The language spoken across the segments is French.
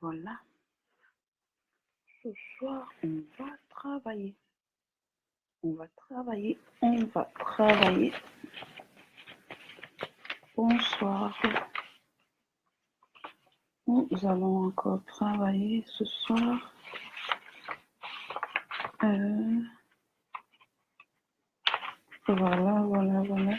Voilà. Ce soir, on va travailler. On va travailler. On va travailler. Bonsoir. Nous allons encore travailler ce soir. Voilà, voilà, voilà.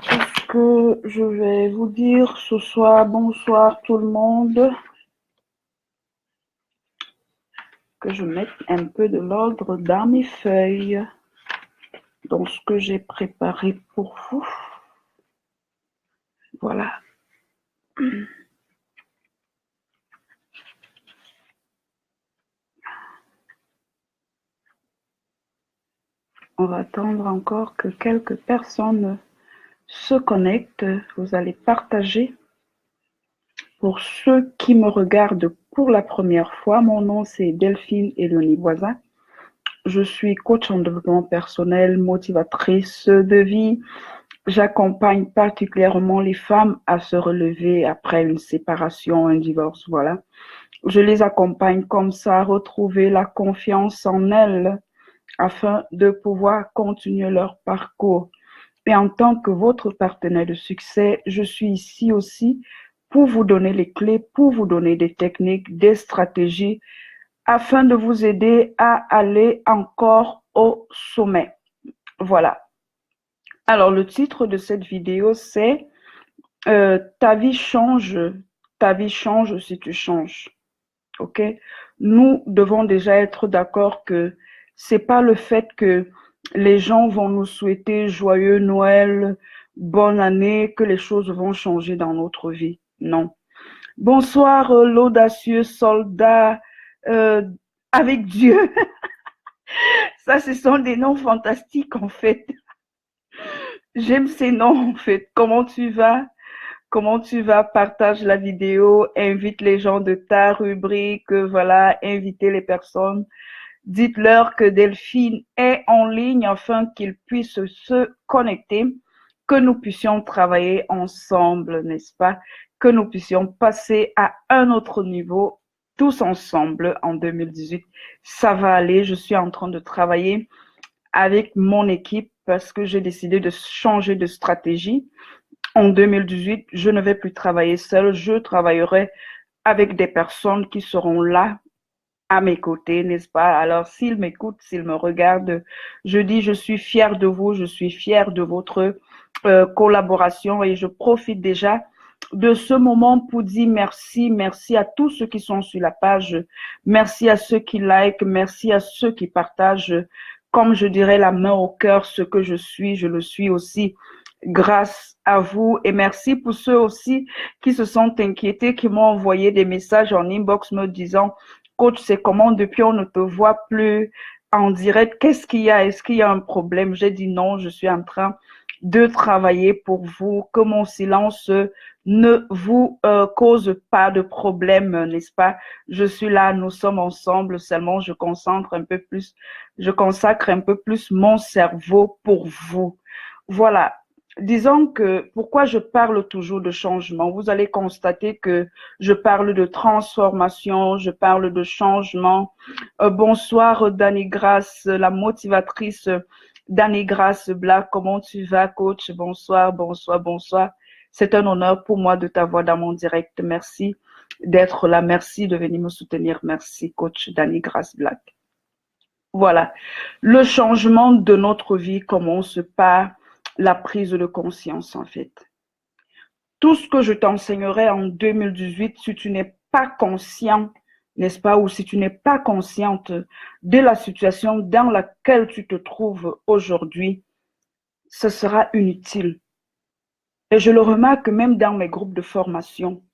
Qu'est-ce que je vais vous dire ce soir? Bonsoir tout le monde. Que je mette un peu de l'ordre dans mes feuilles, dans ce que j'ai préparé pour vous. Voilà. On va attendre encore que quelques personnes se connectent. Vous allez partager. Pour ceux qui me regardent pour la première fois, mon nom c'est Delphine Eléonie Boisin. Je suis coach en développement personnel, motivatrice de vie. J'accompagne particulièrement les femmes à se relever après une séparation, un divorce, voilà. Je les accompagne comme ça à retrouver la confiance en elles afin de pouvoir continuer leur parcours. Et en tant que votre partenaire de succès, je suis ici aussi pour vous donner les clés, pour vous donner des techniques, des stratégies afin de vous aider à aller encore au sommet. Voilà. Alors, le titre de cette vidéo, c'est ta vie change si tu changes. Ok? Nous devons déjà être d'accord que c'est pas le fait que les gens vont nous souhaiter joyeux Noël, bonne année, que les choses vont changer dans notre vie. Non. Bonsoir, l'audacieux soldat avec Dieu. Ça, ce sont des noms fantastiques, en fait. J'aime ces noms, en fait. Comment tu vas? Comment tu vas? Partage la vidéo, invite les gens de ta rubrique, voilà, invitez les personnes. Dites-leur que Delphine est en ligne afin qu'ils puissent se connecter, que nous puissions travailler ensemble, n'est-ce pas? Que nous puissions passer à un autre niveau tous ensemble en 2018. Ça va aller, je suis en train de travailler avec mon équipe parce que j'ai décidé de changer de stratégie. En 2018, je ne vais plus travailler seule, je travaillerai avec des personnes qui seront là à mes côtés, n'est-ce pas? Alors, s'ils m'écoutent, s'ils me regardent, je dis, je suis fière de vous, je suis fière de votre collaboration et je profite déjà de ce moment pour dire merci, merci à tous ceux qui sont sur la page, merci à ceux qui like, merci à ceux qui partagent, comme je dirais la main au cœur, ce que je le suis aussi grâce à vous et merci pour ceux aussi qui se sont inquiétés, qui m'ont envoyé des messages en inbox me disant coach, c'est comment depuis on ne te voit plus en direct? Qu'est-ce qu'il y a? Est-ce qu'il y a un problème? J'ai dit non, je suis en train de travailler pour vous, que mon silence ne vous cause pas de problème, n'est-ce pas? Je suis là, nous sommes ensemble, seulement je consacre un peu plus mon cerveau pour vous. Voilà. Disons que pourquoi je parle toujours de changement, vous allez constater que je parle de transformation, je parle de changement. Bonsoir Dani Grace, la motivatrice Dani Grace Black, comment tu vas coach? Bonsoir, bonsoir, bonsoir. C'est un honneur pour moi de t'avoir dans mon direct. Merci d'être là, merci de venir me soutenir. Merci coach Dani Grace Black. Voilà, le changement de notre vie commence par la prise de conscience, en fait. Tout ce que je t'enseignerai en 2018, si tu n'es pas conscient, n'est-ce pas, ou si tu n'es pas consciente de la situation dans laquelle tu te trouves aujourd'hui, ce sera inutile. Et je le remarque même dans mes groupes de formation.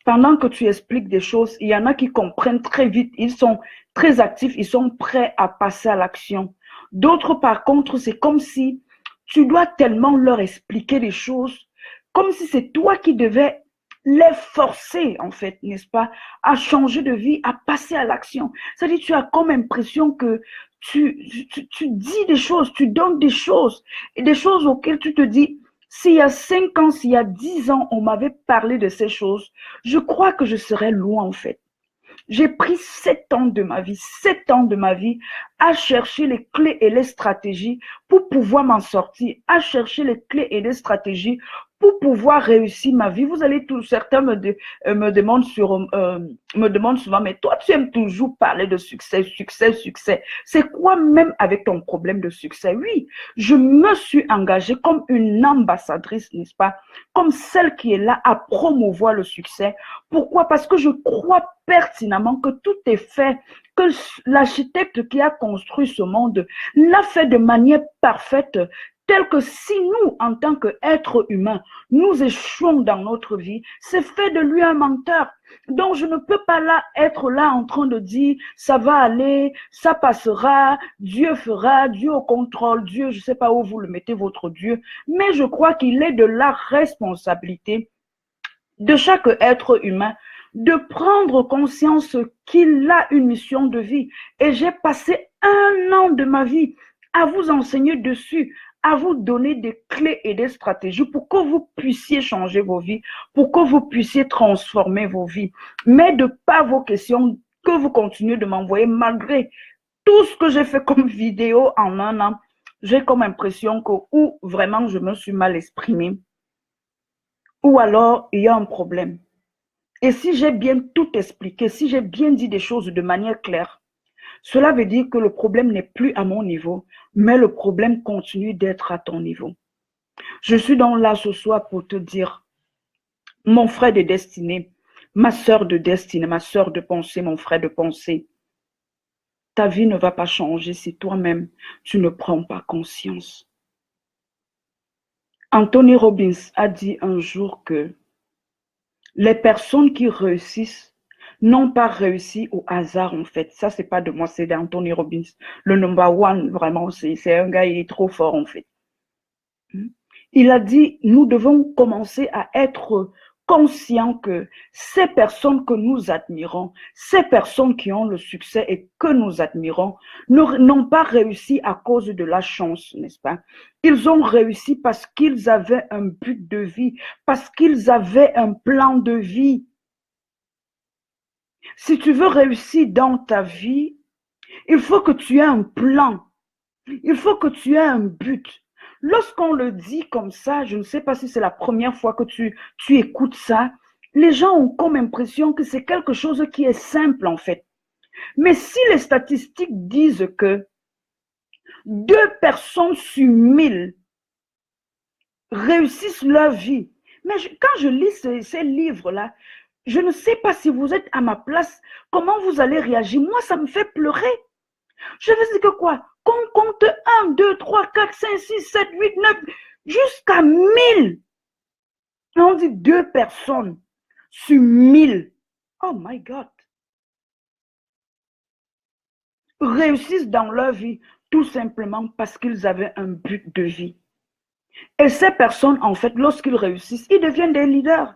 Pendant que tu expliques des choses, il y en a qui comprennent très vite, ils sont très actifs, ils sont prêts à passer à l'action. D'autres, par contre, c'est comme si tu dois tellement leur expliquer les choses, comme si c'est toi qui devais les forcer, en fait, n'est-ce pas, à changer de vie, à passer à l'action. C'est-à-dire, tu as comme impression que tu dis des choses, tu donnes des choses, et des choses auxquelles tu te dis, s'il y a 5 ans, s'il y a 10 ans, on m'avait parlé de ces choses, je crois que je serais loin, en fait. J'ai pris 7 ans de ma vie, 7 ans de ma vie à chercher les clés et les stratégies pour pouvoir m'en sortir, à chercher les clés et les stratégies pour pouvoir réussir ma vie. Vous allez tous, certains me demandent souvent, mais toi, tu aimes toujours parler de succès, succès, succès. C'est quoi même avec ton problème de succès? Oui, je me suis engagée comme une ambassadrice, n'est-ce pas? Comme celle qui est là à promouvoir le succès. Pourquoi? Parce que je crois pertinemment que tout est fait, que l'architecte qui a construit ce monde l'a fait de manière parfaite, tel que si nous, en tant qu'êtres humains, nous échouons dans notre vie, c'est fait de lui un menteur. Donc, je ne peux pas être là en train de dire, ça va aller, ça passera, Dieu fera, Dieu au contrôle, Dieu, je ne sais pas où vous le mettez, votre Dieu, mais je crois qu'il est de la responsabilité de chaque être humain de prendre conscience qu'il a une mission de vie. Et j'ai passé 1 an de ma vie à vous enseigner dessus, à vous donner des clés et des stratégies pour que vous puissiez changer vos vies, pour que vous puissiez transformer vos vies. Mais de pas vos questions que vous continuez de m'envoyer malgré tout ce que j'ai fait comme vidéo en 1 an. J'ai comme impression que ou vraiment je me suis mal exprimée, ou alors il y a un problème. Et si j'ai bien tout expliqué, si j'ai bien dit des choses de manière claire, cela veut dire que le problème n'est plus à mon niveau, mais le problème continue d'être à ton niveau. Je suis donc là ce soir pour te dire, mon frère de destinée, ma soeur de destinée, ma soeur de pensée, mon frère de pensée, ta vie ne va pas changer si toi-même, tu ne prends pas conscience. Anthony Robbins a dit un jour que les personnes qui réussissent n'ont pas réussi au hasard, en fait. Ça, c'est pas de moi, c'est d'Anthony Robbins. Le number one, vraiment, c'est un gars, il est trop fort, en fait. Il a dit, nous devons commencer à être conscients que ces personnes que nous admirons, ces personnes qui ont le succès et que nous admirons, n'ont pas réussi à cause de la chance, n'est-ce pas? Ils ont réussi parce qu'ils avaient un but de vie, parce qu'ils avaient un plan de vie. Si tu veux réussir dans ta vie, il faut que tu aies un plan. Il faut que tu aies un but. Lorsqu'on le dit comme ça, je ne sais pas si c'est la première fois que tu écoutes ça, les gens ont comme impression que c'est quelque chose qui est simple en fait. Mais si les statistiques disent que 2 personnes sur 1000 réussissent leur vie, mais quand je lis ces livres-là, je ne sais pas si vous êtes à ma place, comment vous allez réagir. Moi, ça me fait pleurer. Je veux dire que quoi? Qu'on compte 1, 2, 3, 4, 5, 6, 7, 8, 9, jusqu'à 1000. On dit 2 personnes sur 1000. Oh my God. Réussissent dans leur vie tout simplement parce qu'ils avaient un but de vie. Et ces personnes, en fait, lorsqu'ils réussissent, ils deviennent des leaders.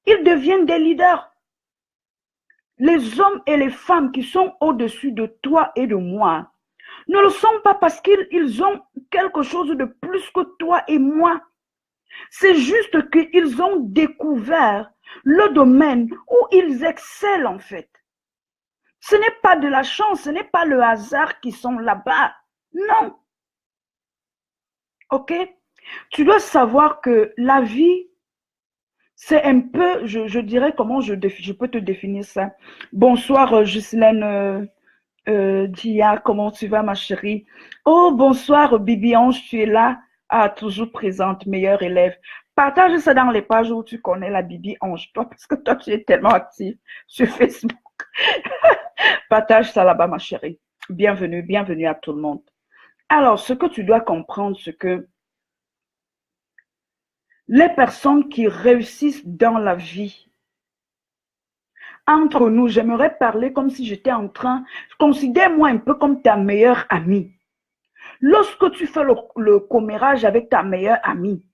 Ils deviennent des leaders. Les hommes et les femmes qui sont au-dessus de toi et de moi ne le sont pas parce qu'ils ont quelque chose de plus que toi et moi. C'est juste qu'ils ont découvert le domaine où ils excellent en fait. Ce n'est pas de la chance, ce n'est pas le hasard qui sont là-bas. Non. Ok? Tu dois savoir que la vie, c'est un peu, je dirais comment je peux te définir ça. Bonsoir Ghislaine Dia, comment tu vas ma chérie? Oh, bonsoir Bibi Ange, tu es là? Ah, toujours présente, meilleure élève. Partage ça dans les pages où tu connais la Bibi Ange, toi, parce que toi, tu es tellement active sur Facebook. Partage ça là-bas, ma chérie. Bienvenue, bienvenue à tout le monde. Alors, ce que tu dois comprendre, c'est que les personnes qui réussissent dans la vie, entre nous, j'aimerais parler comme si j'étais en train, considère-moi un peu comme ta meilleure amie. Lorsque tu fais le commérage avec ta meilleure amie,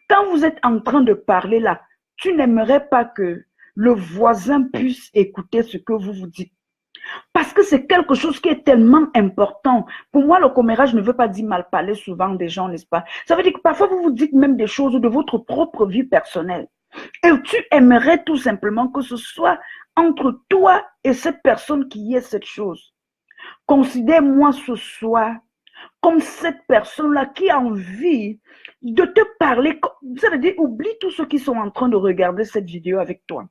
quand vous êtes en train de parler là, tu n'aimerais pas que le voisin puisse écouter ce que vous vous dites. Parce que c'est quelque chose qui est tellement important. Pour moi, le commérage ne veut pas dire mal parler souvent des gens, n'est-ce pas? Ça veut dire que parfois, vous vous dites même des choses de votre propre vie personnelle. Et tu aimerais tout simplement que ce soit entre toi et cette personne qui y ait cette chose. Considère-moi ce soir comme cette personne-là qui a envie de te parler. Ça veut dire, oublie tous ceux qui sont en train de regarder cette vidéo avec toi.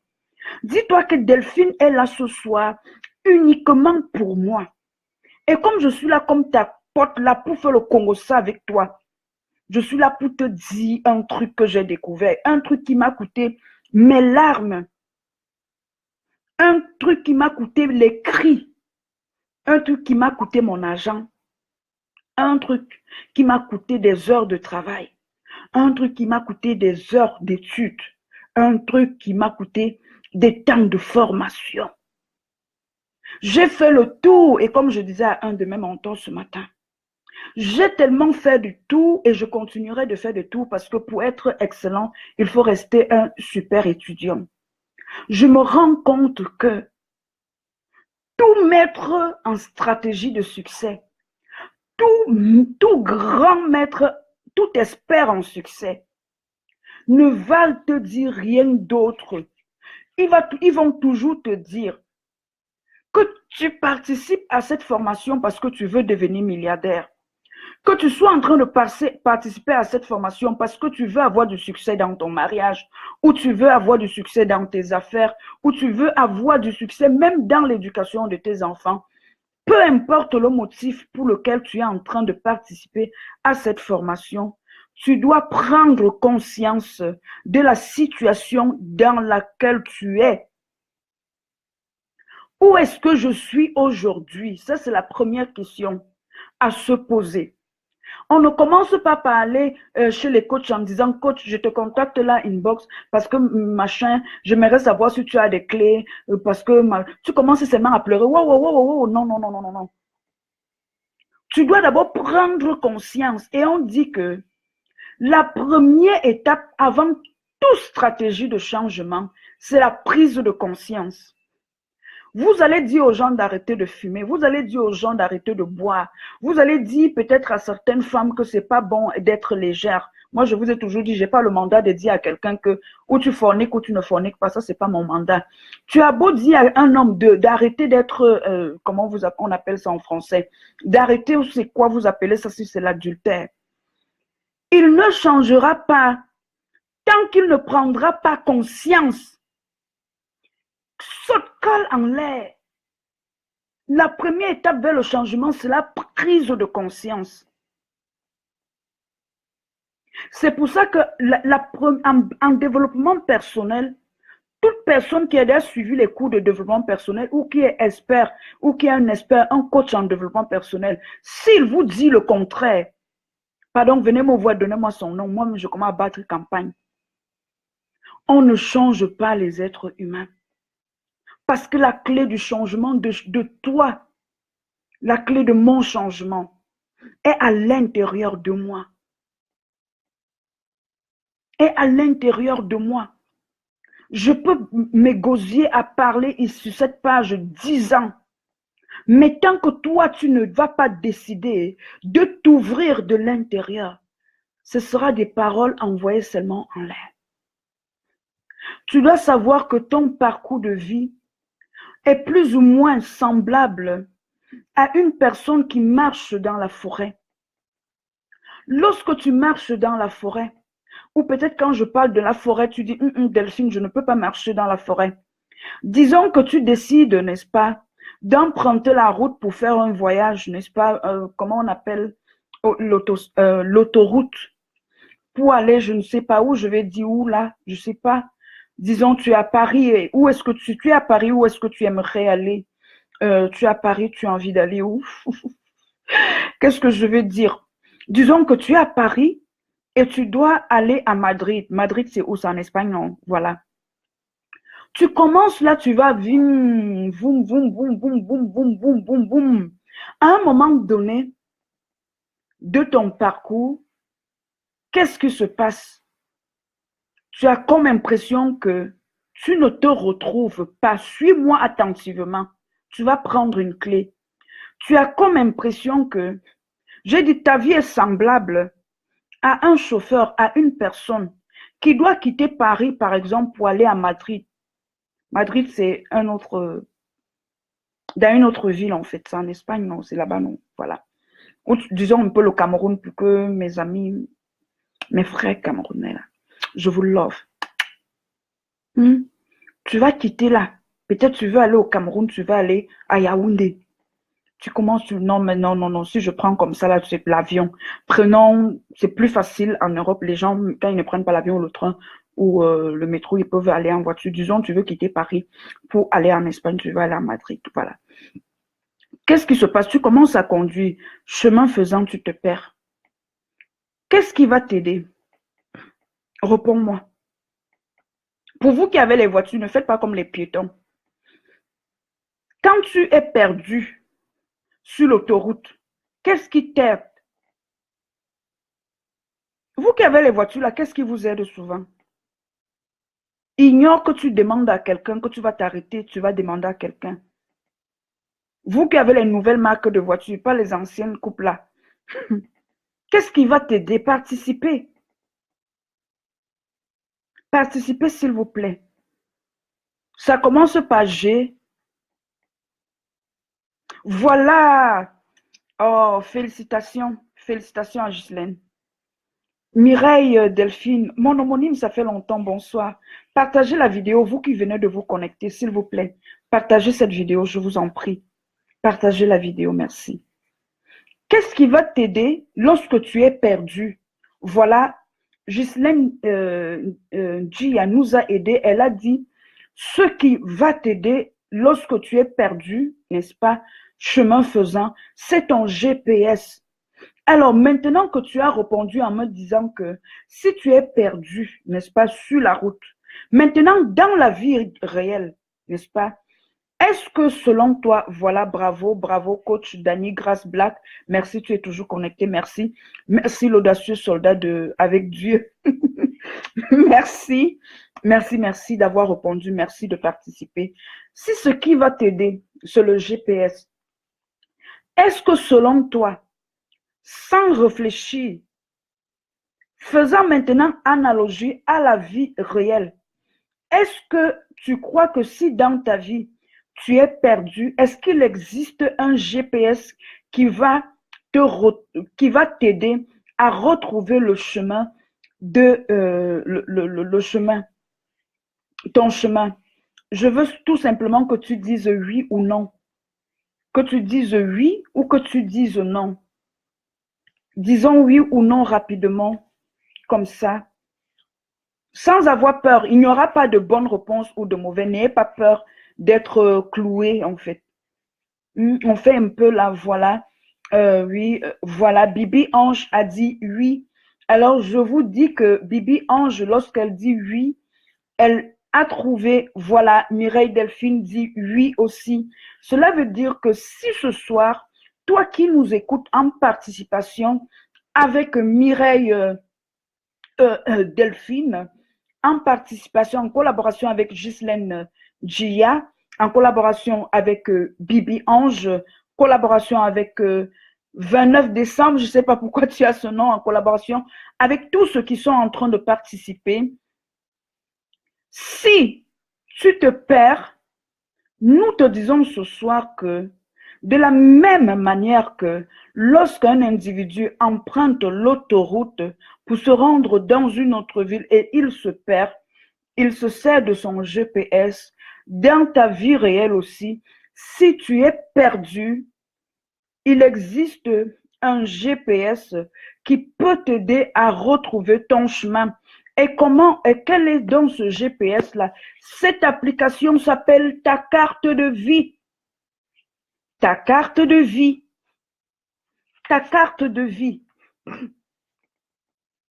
Dis-toi que Delphine est là ce soir uniquement pour moi. Et comme je suis là comme ta pote là pour faire le Congo-ça avec toi, je suis là pour te dire un truc que j'ai découvert, un truc qui m'a coûté mes larmes, un truc qui m'a coûté les cris, un truc qui m'a coûté mon argent, un truc qui m'a coûté des heures de travail, un truc qui m'a coûté des heures d'études, un truc qui m'a coûté des temps de formation. J'ai fait le tour et comme je disais à un de mes mentors ce matin, j'ai tellement fait du tout et je continuerai de faire du tout parce que pour être excellent, il faut rester un super étudiant. Je me rends compte que tout maître en stratégie de succès, tout grand maître, tout expert en succès ne va te dire rien d'autre. Ils vont toujours te dire que tu participes à cette formation parce que tu veux devenir milliardaire. Que tu sois en train de participer à cette formation parce que tu veux avoir du succès dans ton mariage, ou tu veux avoir du succès dans tes affaires, ou tu veux avoir du succès même dans l'éducation de tes enfants. Peu importe le motif pour lequel tu es en train de participer à cette formation, tu dois prendre conscience de la situation dans laquelle tu es. Où est-ce que je suis aujourd'hui? Ça, c'est la première question à se poser. On ne commence pas par aller chez les coachs en disant, coach, je te contacte là, inbox, parce que machin, j'aimerais savoir si tu as des clés, parce que tu commences seulement à pleurer. Wow, wow, wow, wow, non, non, non, non, non, non. Tu dois d'abord prendre conscience. Et on dit que la première étape avant toute stratégie de changement, c'est la prise de conscience. Vous allez dire aux gens d'arrêter de fumer, vous allez dire aux gens d'arrêter de boire, vous allez dire peut-être à certaines femmes que c'est pas bon d'être légère. Moi, je vous ai toujours dit, j'ai pas le mandat de dire à quelqu'un que ou tu forniques ou tu ne forniques pas, ça c'est pas mon mandat. Tu as beau dire à un homme d'arrêter d'être, comment on appelle ça en français, d'arrêter ou c'est quoi vous appelez ça si c'est l'adultère. Il ne changera pas tant qu'il ne prendra pas conscience. Saute colle en l'air. La première étape vers le changement, c'est la prise de conscience. C'est pour ça que en développement personnel, toute personne qui a déjà suivi les cours de développement personnel ou qui est expert ou qui est un expert, un coach en développement personnel, s'il vous dit le contraire, pardon, venez me voir, donnez-moi son nom, moi je commence à battre campagne. On ne change pas les êtres humains. Parce que la clé du changement de toi, la clé de mon changement est à l'intérieur de moi. Est à l'intérieur de moi. Je peux m'égosier à parler sur cette page 10 ans. Mais tant que toi, tu ne vas pas décider de t'ouvrir de l'intérieur, ce sera des paroles envoyées seulement en l'air. Tu dois savoir que ton parcours de vie est plus ou moins semblable à une personne qui marche dans la forêt. Lorsque tu marches dans la forêt, ou peut-être quand je parle de la forêt, tu dis, Delphine, je ne peux pas marcher dans la forêt. Disons que tu décides, n'est-ce pas, d'emprunter la route pour faire un voyage, n'est-ce pas, comment on appelle l'autoroute, pour aller, je ne sais pas où, je vais dire où là, je ne sais pas. Disons, tu es à Paris, et où est-ce que tu es à Paris, où est-ce que tu aimerais aller? Tu es à Paris, tu as envie d'aller où? Qu'est-ce que je veux dire? Disons que tu es à Paris et tu dois aller à Madrid. Madrid, c'est où? C'est en Espagne, non? Voilà. Tu commences là, tu vas vim, boum, boum, boum, boum, boum, boum, boum, boum, boum. À un moment donné de ton parcours, qu'est-ce qui se passe? Tu as comme impression que tu ne te retrouves pas. Suis-moi attentivement. Tu vas prendre une clé. Tu as comme impression que, j'ai dit, ta vie est semblable à un chauffeur, à une personne qui doit quitter Paris, par exemple, pour aller à Madrid. Madrid, c'est dans une autre ville, en fait. C'est en Espagne, non, c'est là-bas, non. Voilà. Ou disons un peu le Cameroun, pour que mes amis, mes frères camerounais, là, je vous love. Tu vas quitter là. Peut-être tu veux aller au Cameroun, tu vas aller à Yaoundé. Tu commences, non, mais non, non, non, si je prends comme ça, là, c'est l'avion. Prenons, c'est plus facile en Europe, les gens, quand ils ne prennent pas l'avion ou le train ou le métro, ils peuvent aller en voiture. Disons, tu veux quitter Paris pour aller en Espagne, tu veux aller à Madrid, voilà. Qu'est-ce qui se passe? Tu commences à conduire, chemin faisant, tu te perds. Qu'est-ce qui va t'aider? Réponds-moi. Pour vous qui avez les voitures, ne faites pas comme les piétons. Quand tu es perdu sur l'autoroute, qu'est-ce qui t'aide? Vous qui avez les voitures là, qu'est-ce qui vous aide souvent? Ignore que tu demandes à quelqu'un, que tu vas t'arrêter, tu vas demander à quelqu'un. Vous qui avez les nouvelles marques de voitures, pas les anciennes coupes là. Qu'est-ce qui va t'aider? Participer. Participez s'il vous plaît. Ça commence par G. Voilà. Oh, félicitations. Félicitations à Ghislaine. Mireille Delphine, mon homonyme, ça fait longtemps, bonsoir. Partagez la vidéo, vous qui venez de vous connecter, s'il vous plaît. Partagez cette vidéo, je vous en prie. Partagez la vidéo, merci. Qu'est-ce qui va t'aider lorsque tu es perdu? Voilà, Ghislaine Gia nous a aidé. Elle a dit, ce qui va t'aider lorsque tu es perdu, n'est-ce pas, chemin faisant, c'est ton GPS. Alors, maintenant que tu as répondu en me disant que si tu es perdu, n'est-ce pas, sur la route, maintenant, dans la vie réelle, n'est-ce pas, est-ce que selon toi, voilà, bravo, bravo, coach Danny Grace Black, merci, tu es toujours connecté, merci. Merci, l'audacieux soldat avec Dieu. Merci, merci, merci d'avoir répondu, merci de participer. Si ce qui va t'aider, c'est le GPS, est-ce que selon toi, sans réfléchir, faisant maintenant analogie à la vie réelle, est-ce que tu crois que si dans ta vie, tu es perdu, est-ce qu'il existe un GPS qui va t'aider à retrouver le chemin le chemin, ton chemin? Je veux tout simplement que tu dises oui ou non. Que tu dises oui ou que tu dises non. Disons oui ou non rapidement, comme ça. Sans avoir peur, il n'y aura pas de bonne réponse ou de mauvaise. N'ayez pas peur d'être cloué, en fait. On fait un peu là, voilà. Oui, voilà. Bibi Ange a dit oui. Alors, je vous dis que Bibi Ange, lorsqu'elle dit oui, elle a trouvé, voilà, Mireille Delphine dit oui aussi. Cela veut dire que si ce soir, toi qui nous écoutes en participation avec Mireille Delphine, en participation, en collaboration avec Ghislaine Gia, en collaboration avec Bibi Ange, collaboration avec 29 décembre, je ne sais pas pourquoi tu as ce nom, en collaboration avec tous ceux qui sont en train de participer. Si tu te perds, nous te disons ce soir que de la même manière que lorsqu'un individu emprunte l'autoroute pour se rendre dans une autre ville et il se perd, il se sert de son GPS. Dans ta vie réelle aussi, si tu es perdu, il existe un GPS qui peut t'aider à retrouver ton chemin. Et comment et quel est dans ce GPS-là? Cette application s'appelle ta carte de vie. Ta carte de vie. Ta carte de vie.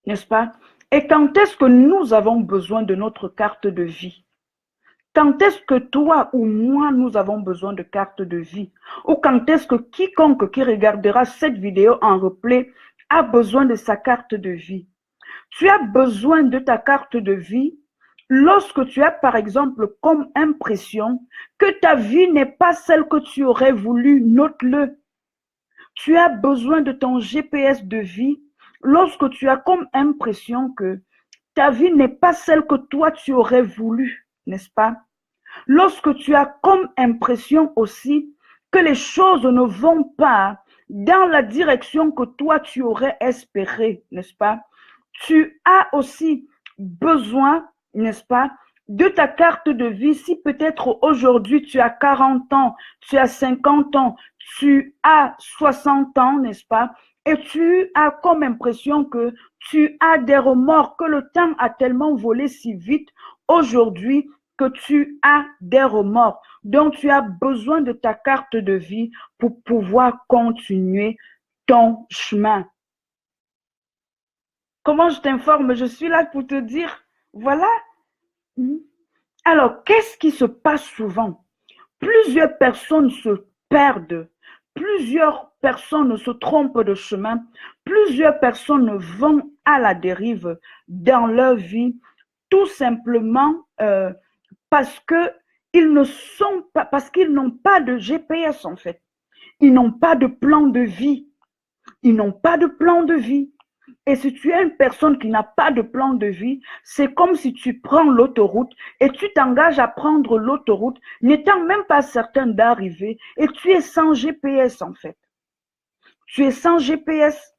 N'est-ce pas? Et quand est-ce que nous avons besoin de notre carte de vie? Quand est-ce que toi ou moi, nous avons besoin de carte de vie? Ou quand est-ce que quiconque qui regardera cette vidéo en replay a besoin de sa carte de vie? Tu as besoin de ta carte de vie lorsque tu as, par exemple, comme impression que ta vie n'est pas celle que tu aurais voulu, note-le. Tu as besoin de ton GPS de vie lorsque tu as comme impression que ta vie n'est pas celle que toi tu aurais voulu, n'est-ce pas? Lorsque tu as comme impression aussi que les choses ne vont pas dans la direction que toi tu aurais espéré, n'est-ce pas? Tu as aussi besoin, n'est-ce pas, de ta carte de vie. Si peut-être aujourd'hui tu as 40 ans, tu as 50 ans, tu as 60 ans, n'est-ce pas? Et tu as comme impression que tu as des remords, que le temps a tellement volé si vite aujourd'hui que tu as des remords. Donc, tu as besoin de ta carte de vie pour pouvoir continuer ton chemin. Comment je t'informe? Je suis là pour te dire, voilà. Alors, qu'est-ce qui se passe souvent? Plusieurs personnes se perdent, plusieurs personnes se trompent de chemin, plusieurs personnes vont à la dérive dans leur vie, tout simplement parce qu'ils ne sont pas, parce qu'ils n'ont pas de GPS en fait. Ils n'ont pas de plan de vie. Ils n'ont pas de plan de vie. Et si tu es une personne qui n'a pas de plan de vie, c'est comme si tu prends l'autoroute et tu t'engages à prendre l'autoroute, n'étant même pas certain d'arriver, et tu es sans GPS en fait. Tu es sans GPS.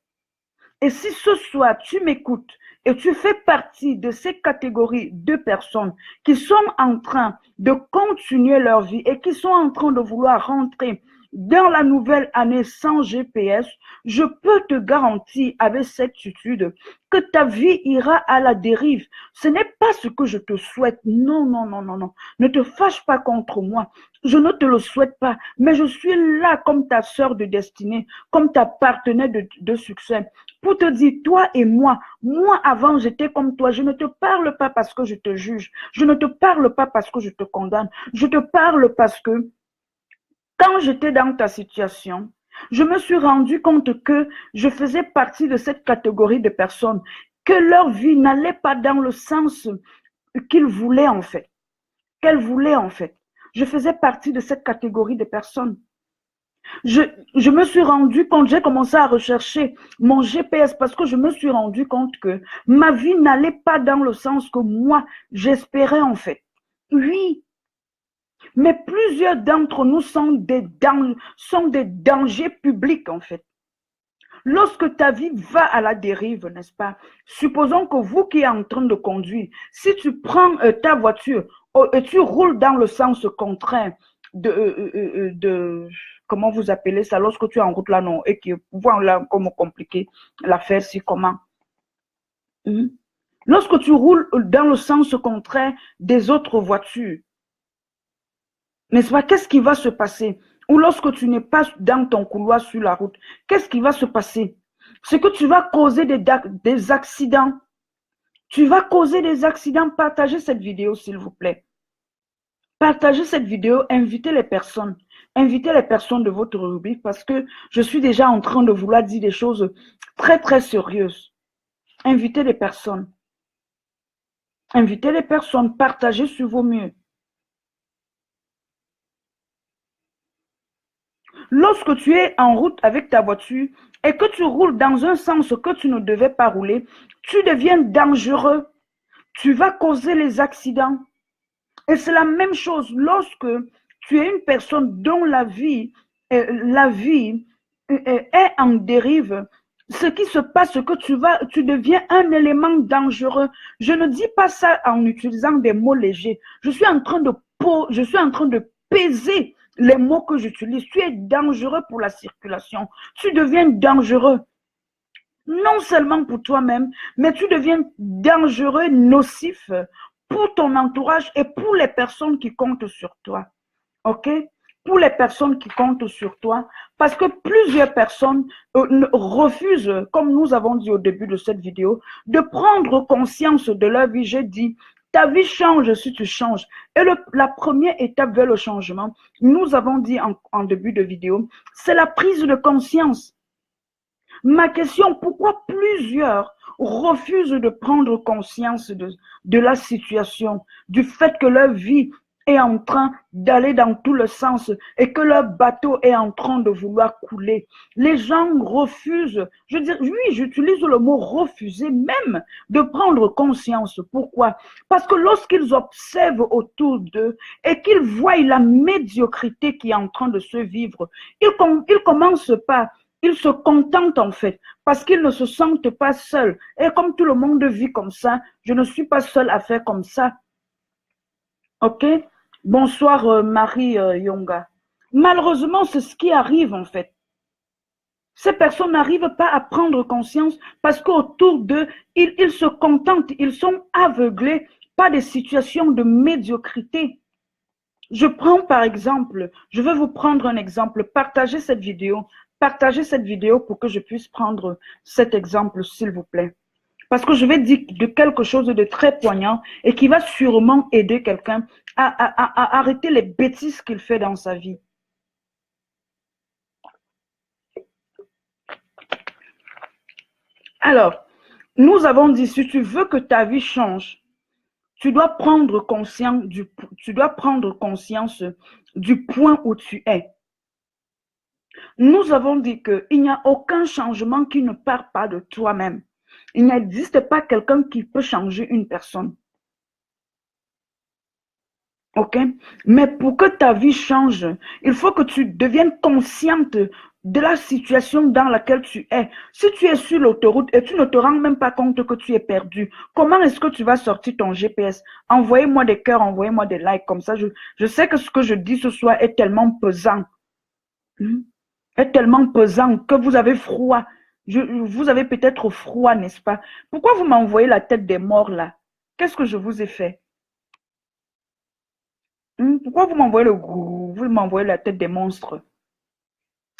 Et si ce soir tu m'écoutes et tu fais partie de ces catégories de personnes qui sont en train de continuer leur vie et qui sont en train de vouloir rentrer dans la nouvelle année sans GPS, je peux te garantir avec certitude que ta vie ira à la dérive. Ce n'est pas ce que je te souhaite. Non, non, non, non, non. Ne te fâche pas contre moi. Je ne te le souhaite pas. Mais je suis là comme ta sœur de destinée, comme ta partenaire de succès. Pour te dire, toi et moi avant j'étais comme toi, je ne te parle pas parce que je te juge, je ne te parle pas parce que je te condamne, je te parle parce que quand j'étais dans ta situation, je me suis rendu compte que je faisais partie de cette catégorie de personnes, que leur vie n'allait pas dans le sens qu'ils voulaient en fait, qu'elles voulaient en fait. Je faisais partie de cette catégorie de personnes. Je me suis rendu compte, j'ai commencé à rechercher mon GPS parce que je me suis rendu compte que ma vie n'allait pas dans le sens que moi, j'espérais en fait. Oui, mais plusieurs d'entre nous sont des dangers publics en fait. Lorsque ta vie va à la dérive, n'est-ce pas? Supposons que vous qui êtes en train de conduire, si tu prends ta voiture et tu roules dans le sens contraire de comment vous appelez ça, lorsque tu es en route là, non, et que voilà comment compliquer l'affaire, si comment. Lorsque tu roules dans le sens contraire des autres voitures, n'est-ce pas, qu'est-ce qui va se passer? Ou lorsque tu n'es pas dans ton couloir sur la route, qu'est-ce qui va se passer? C'est que tu vas causer des accidents. Tu vas causer des accidents. Partagez cette vidéo, s'il vous plaît. Partagez cette vidéo, invitez les personnes. Invitez les personnes de votre rubrique parce que je suis déjà en train de vouloir dire des choses très, très sérieuses. Invitez les personnes. Invitez les personnes. Partagez sur vos murs. Lorsque tu es en route avec ta voiture et que tu roules dans un sens que tu ne devais pas rouler, tu deviens dangereux. Tu vas causer les accidents. Et c'est la même chose lorsque tu es une personne dont la vie est en dérive. Ce qui se passe, c'est que tu deviens un élément dangereux. Je ne dis pas ça en utilisant des mots légers. Je suis en train de peser les mots que j'utilise. Tu es dangereux pour la circulation. Tu deviens dangereux. Non seulement pour toi-même, mais tu deviens dangereux, nocif pour ton entourage et pour les personnes qui comptent sur toi. OK? Pour les personnes qui comptent sur toi, parce que plusieurs personnes refusent, comme nous avons dit au début de cette vidéo, de prendre conscience de leur vie. J'ai dit, ta vie change si tu changes. Et la première étape vers le changement, nous avons dit en début de vidéo, c'est la prise de conscience. Ma question, pourquoi plusieurs refusent de prendre conscience de la situation, du fait que leur vie est en train d'aller dans tout le sens et que leur bateau est en train de vouloir couler. Les gens refusent, je veux dire, oui, j'utilise le mot refuser même de prendre conscience. Pourquoi? Parce que lorsqu'ils observent autour d'eux et qu'ils voient la médiocrité qui est en train de se vivre, ils commencent pas. Ils se contentent en fait parce qu'ils ne se sentent pas seuls. Et comme tout le monde vit comme ça, je ne suis pas seule à faire comme ça. Ok? Bonsoir Marie Yonga. Malheureusement, c'est ce qui arrive en fait. Ces personnes n'arrivent pas à prendre conscience parce qu'autour d'eux, ils se contentent, ils sont aveuglés par des situations de médiocrité. Je prends par exemple, je vais vous prendre un exemple, partagez cette vidéo pour que je puisse prendre cet exemple, s'il vous plaît. Parce que je vais dire de quelque chose de très poignant et qui va sûrement aider quelqu'un à arrêter les bêtises qu'il fait dans sa vie. Alors, nous avons dit, si tu veux que ta vie change, tu dois prendre conscience du point où tu es. Nous avons dit qu'il n'y a aucun changement qui ne part pas de toi-même. Il n'existe pas quelqu'un qui peut changer une personne. Ok? Mais pour que ta vie change, il faut que tu deviennes consciente de la situation dans laquelle tu es. Si tu es sur l'autoroute et tu ne te rends même pas compte que tu es perdu, comment est-ce que tu vas sortir ton GPS? Envoyez-moi des cœurs, envoyez-moi des likes, comme ça je sais que ce que je dis ce soir est tellement pesant. Est tellement pesant que vous avez froid. Vous avez peut-être froid, n'est-ce pas? Pourquoi vous m'envoyez la tête des morts là? Qu'est-ce que je vous ai fait? Pourquoi vous m'envoyez vous m'envoyez la tête des monstres?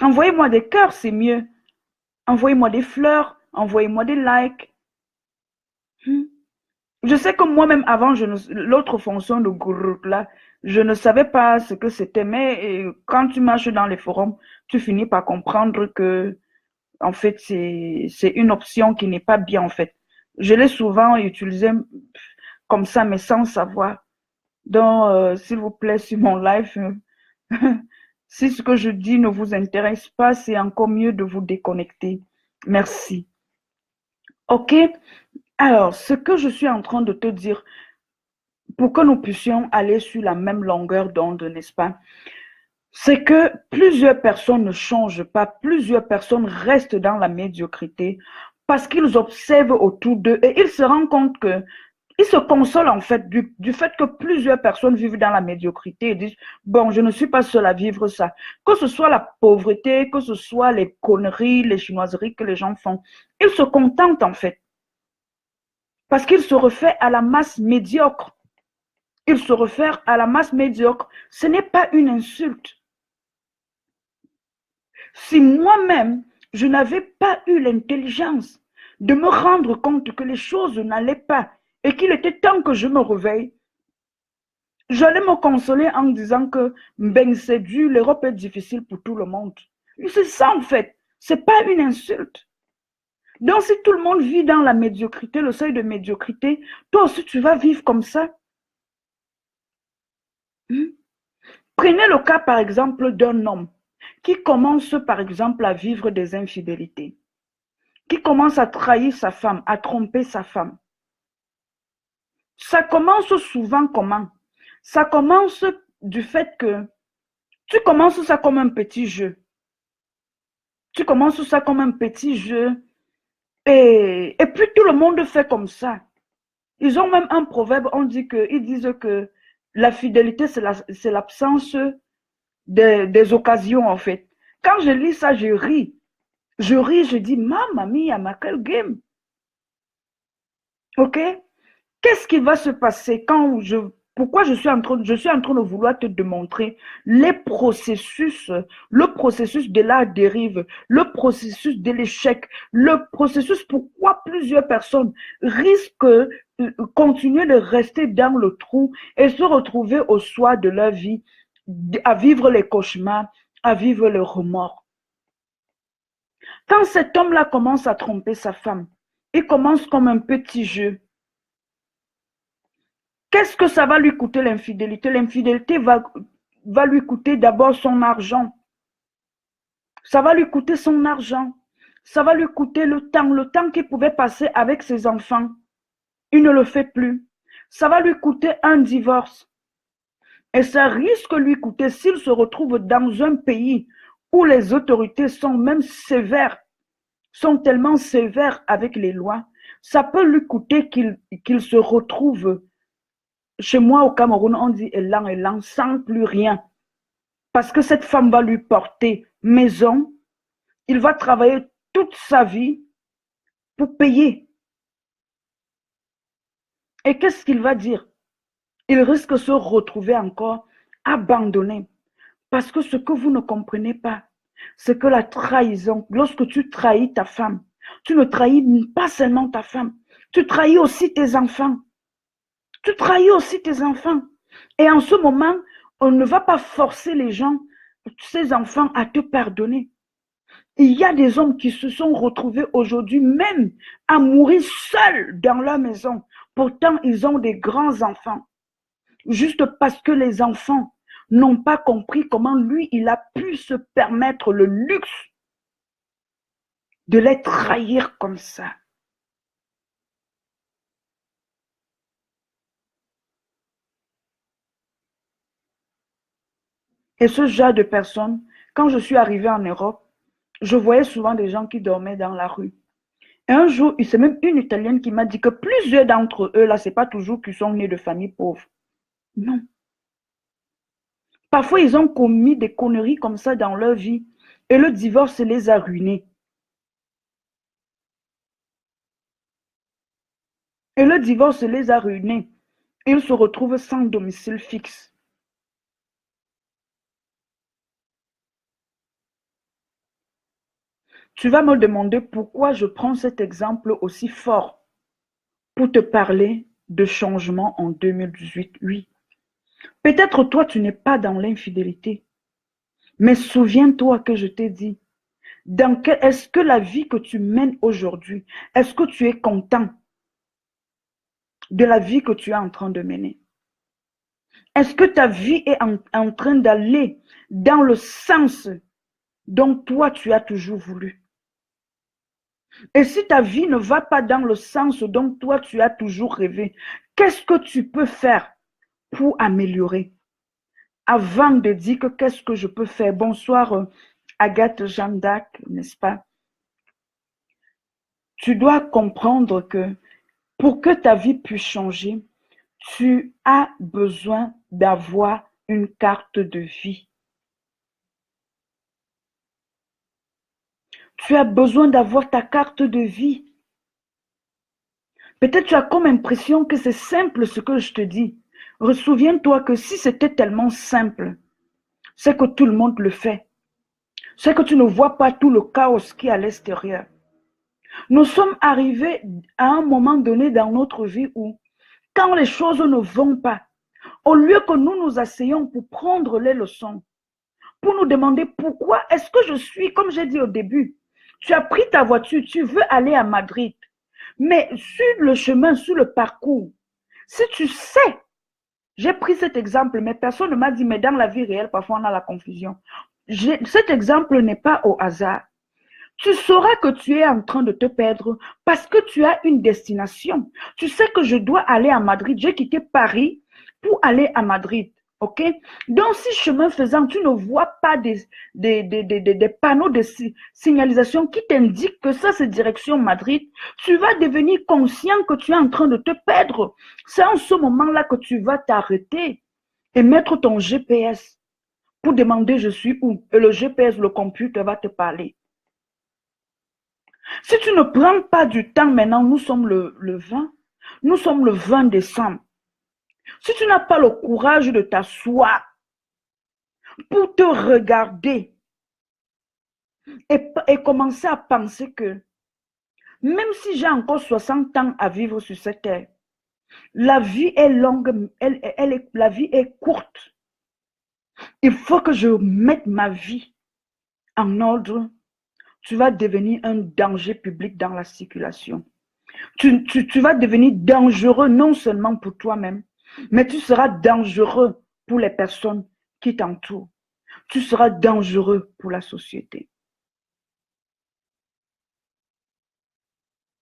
Envoyez-moi des cœurs, c'est mieux. Envoyez-moi des fleurs, envoyez-moi des likes. Je sais que moi-même, avant, l'autre fonction de groupe là, je ne savais pas ce que c'était, mais quand tu marches dans les forums, tu finis par comprendre que, en fait, c'est une option qui n'est pas bien, en fait. Je l'ai souvent utilisé comme ça, mais sans savoir. Donc, s'il vous plaît, sur mon live, si ce que je dis ne vous intéresse pas, c'est encore mieux de vous déconnecter. Merci. OK? Alors, ce que je suis en train de te dire, pour que nous puissions aller sur la même longueur d'onde, n'est-ce pas? C'est que plusieurs personnes ne changent pas, plusieurs personnes restent dans la médiocrité parce qu'ils observent autour d'eux et ils se rendent compte que ils se consolent en fait du fait que plusieurs personnes vivent dans la médiocrité et disent, bon, je ne suis pas seule à vivre ça. Que ce soit la pauvreté, que ce soit les conneries, les chinoiseries que les gens font, ils se contentent en fait. Parce qu'ils se réfèrent à la masse médiocre. Ils se réfèrent à la masse médiocre. Ce n'est pas une insulte. Si moi-même, je n'avais pas eu l'intelligence de me rendre compte que les choses n'allaient pas et qu'il était temps que je me réveille, j'allais me consoler en disant que ben c'est dur, l'Europe est difficile pour tout le monde. C'est ça en fait, c'est pas une insulte. Donc si tout le monde vit dans la médiocrité, le seuil de médiocrité, toi aussi tu vas vivre comme ça. Prenez le cas par exemple d'un homme qui commence par exemple à vivre des infidélités, qui commence à trahir sa femme, à tromper sa femme. Ça commence souvent comment? Ça commence du fait que tu commences ça comme un petit jeu. Tu commences ça comme un petit jeu et puis tout le monde fait comme ça. Ils ont même un proverbe, ils disent que la fidélité, c'est l'absence des occasions en fait. Quand je lis ça, je ris. Je dis, Mamma mia, ma quel game. Ok? Qu'est-ce qui va se passer pourquoi je suis en train de vouloir te démontrer le processus de la dérive, le processus de l'échec, le processus pourquoi plusieurs personnes risquent de continuer de rester dans le trou et se retrouver au soir de leur vie, à vivre les cauchemars, à vivre le remords. Quand cet homme-là commence à tromper sa femme, il commence comme un petit jeu. Qu'est-ce que ça va lui coûter l'infidélité? L'infidélité va lui coûter d'abord son argent. Ça va lui coûter son argent. Ça va lui coûter le temps qu'il pouvait passer avec ses enfants. Il ne le fait plus. Ça va lui coûter un divorce. Et ça risque de lui coûter s'il se retrouve dans un pays où les autorités sont même sévères, sont tellement sévères avec les lois, ça peut lui coûter qu'il se retrouve. Chez moi au Cameroun, on dit élan, sans plus rien. Parce que cette femme va lui porter maison, il va travailler toute sa vie pour payer. Et qu'est-ce qu'il va dire? Il risque de se retrouver encore abandonné. Parce que ce que vous ne comprenez pas, c'est que la trahison, lorsque tu trahis ta femme, tu ne trahis pas seulement ta femme, tu trahis aussi tes enfants. Tu trahis aussi tes enfants. Et en ce moment, on ne va pas forcer les gens, ces enfants, à te pardonner. Il y a des hommes qui se sont retrouvés aujourd'hui même à mourir seuls dans leur maison. Pourtant, ils ont des grands enfants. Juste parce que les enfants n'ont pas compris comment lui, il a pu se permettre le luxe de les trahir comme ça. Et ce genre de personnes, quand je suis arrivée en Europe, je voyais souvent des gens qui dormaient dans la rue. Et un jour, c'est même une Italienne qui m'a dit que plusieurs d'entre eux, là, c'est pas toujours qu'ils sont nés de familles pauvres. Non. Parfois, ils ont commis des conneries comme ça dans leur vie et le divorce les a ruinés. Et le divorce les a ruinés. Ils se retrouvent sans domicile fixe. Tu vas me demander pourquoi je prends cet exemple aussi fort pour te parler de changement en 2018. Oui. Peut-être toi, tu n'es pas dans l'infidélité. Mais souviens-toi que je t'ai dit, est-ce que la vie que tu mènes aujourd'hui, est-ce que tu es content de la vie que tu es en train de mener? Est-ce que ta vie est en train d'aller dans le sens dont toi tu as toujours voulu? Et si ta vie ne va pas dans le sens dont toi tu as toujours rêvé, qu'est-ce que tu peux faire pour améliorer? Avant de dire que qu'est-ce que je peux faire? Bonsoir Agathe Jeanne d'Arc, n'est-ce pas? Tu dois comprendre que pour que ta vie puisse changer, tu as besoin d'avoir une carte de vie. Tu as besoin d'avoir ta carte de vie. Peut-être tu as comme impression que c'est simple ce que je te dis. Souviens-toi que si c'était tellement simple, c'est que tout le monde le fait. C'est que tu ne vois pas tout le chaos qui est à l'extérieur. Nous sommes arrivés à un moment donné dans notre vie où, quand les choses ne vont pas, au lieu que nous nous asseyons pour prendre les leçons, pour nous demander pourquoi est-ce que je suis, comme j'ai dit au début, tu as pris ta voiture, tu veux aller à Madrid, mais sur le chemin, sur le parcours, si tu sais, j'ai pris cet exemple, mais personne ne m'a dit, mais dans la vie réelle, parfois on a la confusion. Cet exemple n'est pas au hasard. Tu sauras que tu es en train de te perdre parce que tu as une destination. Tu sais que je dois aller à Madrid. J'ai quitté Paris pour aller à Madrid. OK? Donc, si chemin faisant, tu ne vois pas des panneaux de signalisation qui t'indiquent que ça, c'est direction Madrid, tu vas devenir conscient que tu es en train de te perdre. C'est en ce moment-là que tu vas t'arrêter et mettre ton GPS pour demander je suis où. Et le GPS, le computer va te parler. Si tu ne prends pas du temps maintenant, nous sommes le 20, nous sommes le 20 décembre. Si tu n'as pas le courage de t'asseoir pour te regarder et commencer à penser que même si j'ai encore 60 ans à vivre sur cette terre, la vie est longue, la vie est courte. Il faut que je mette ma vie en ordre. tu vas devenir un danger public dans la circulation. Tu vas devenir dangereux non seulement pour toi-même, mais tu seras dangereux pour les personnes qui t'entourent. Tu seras dangereux pour la société.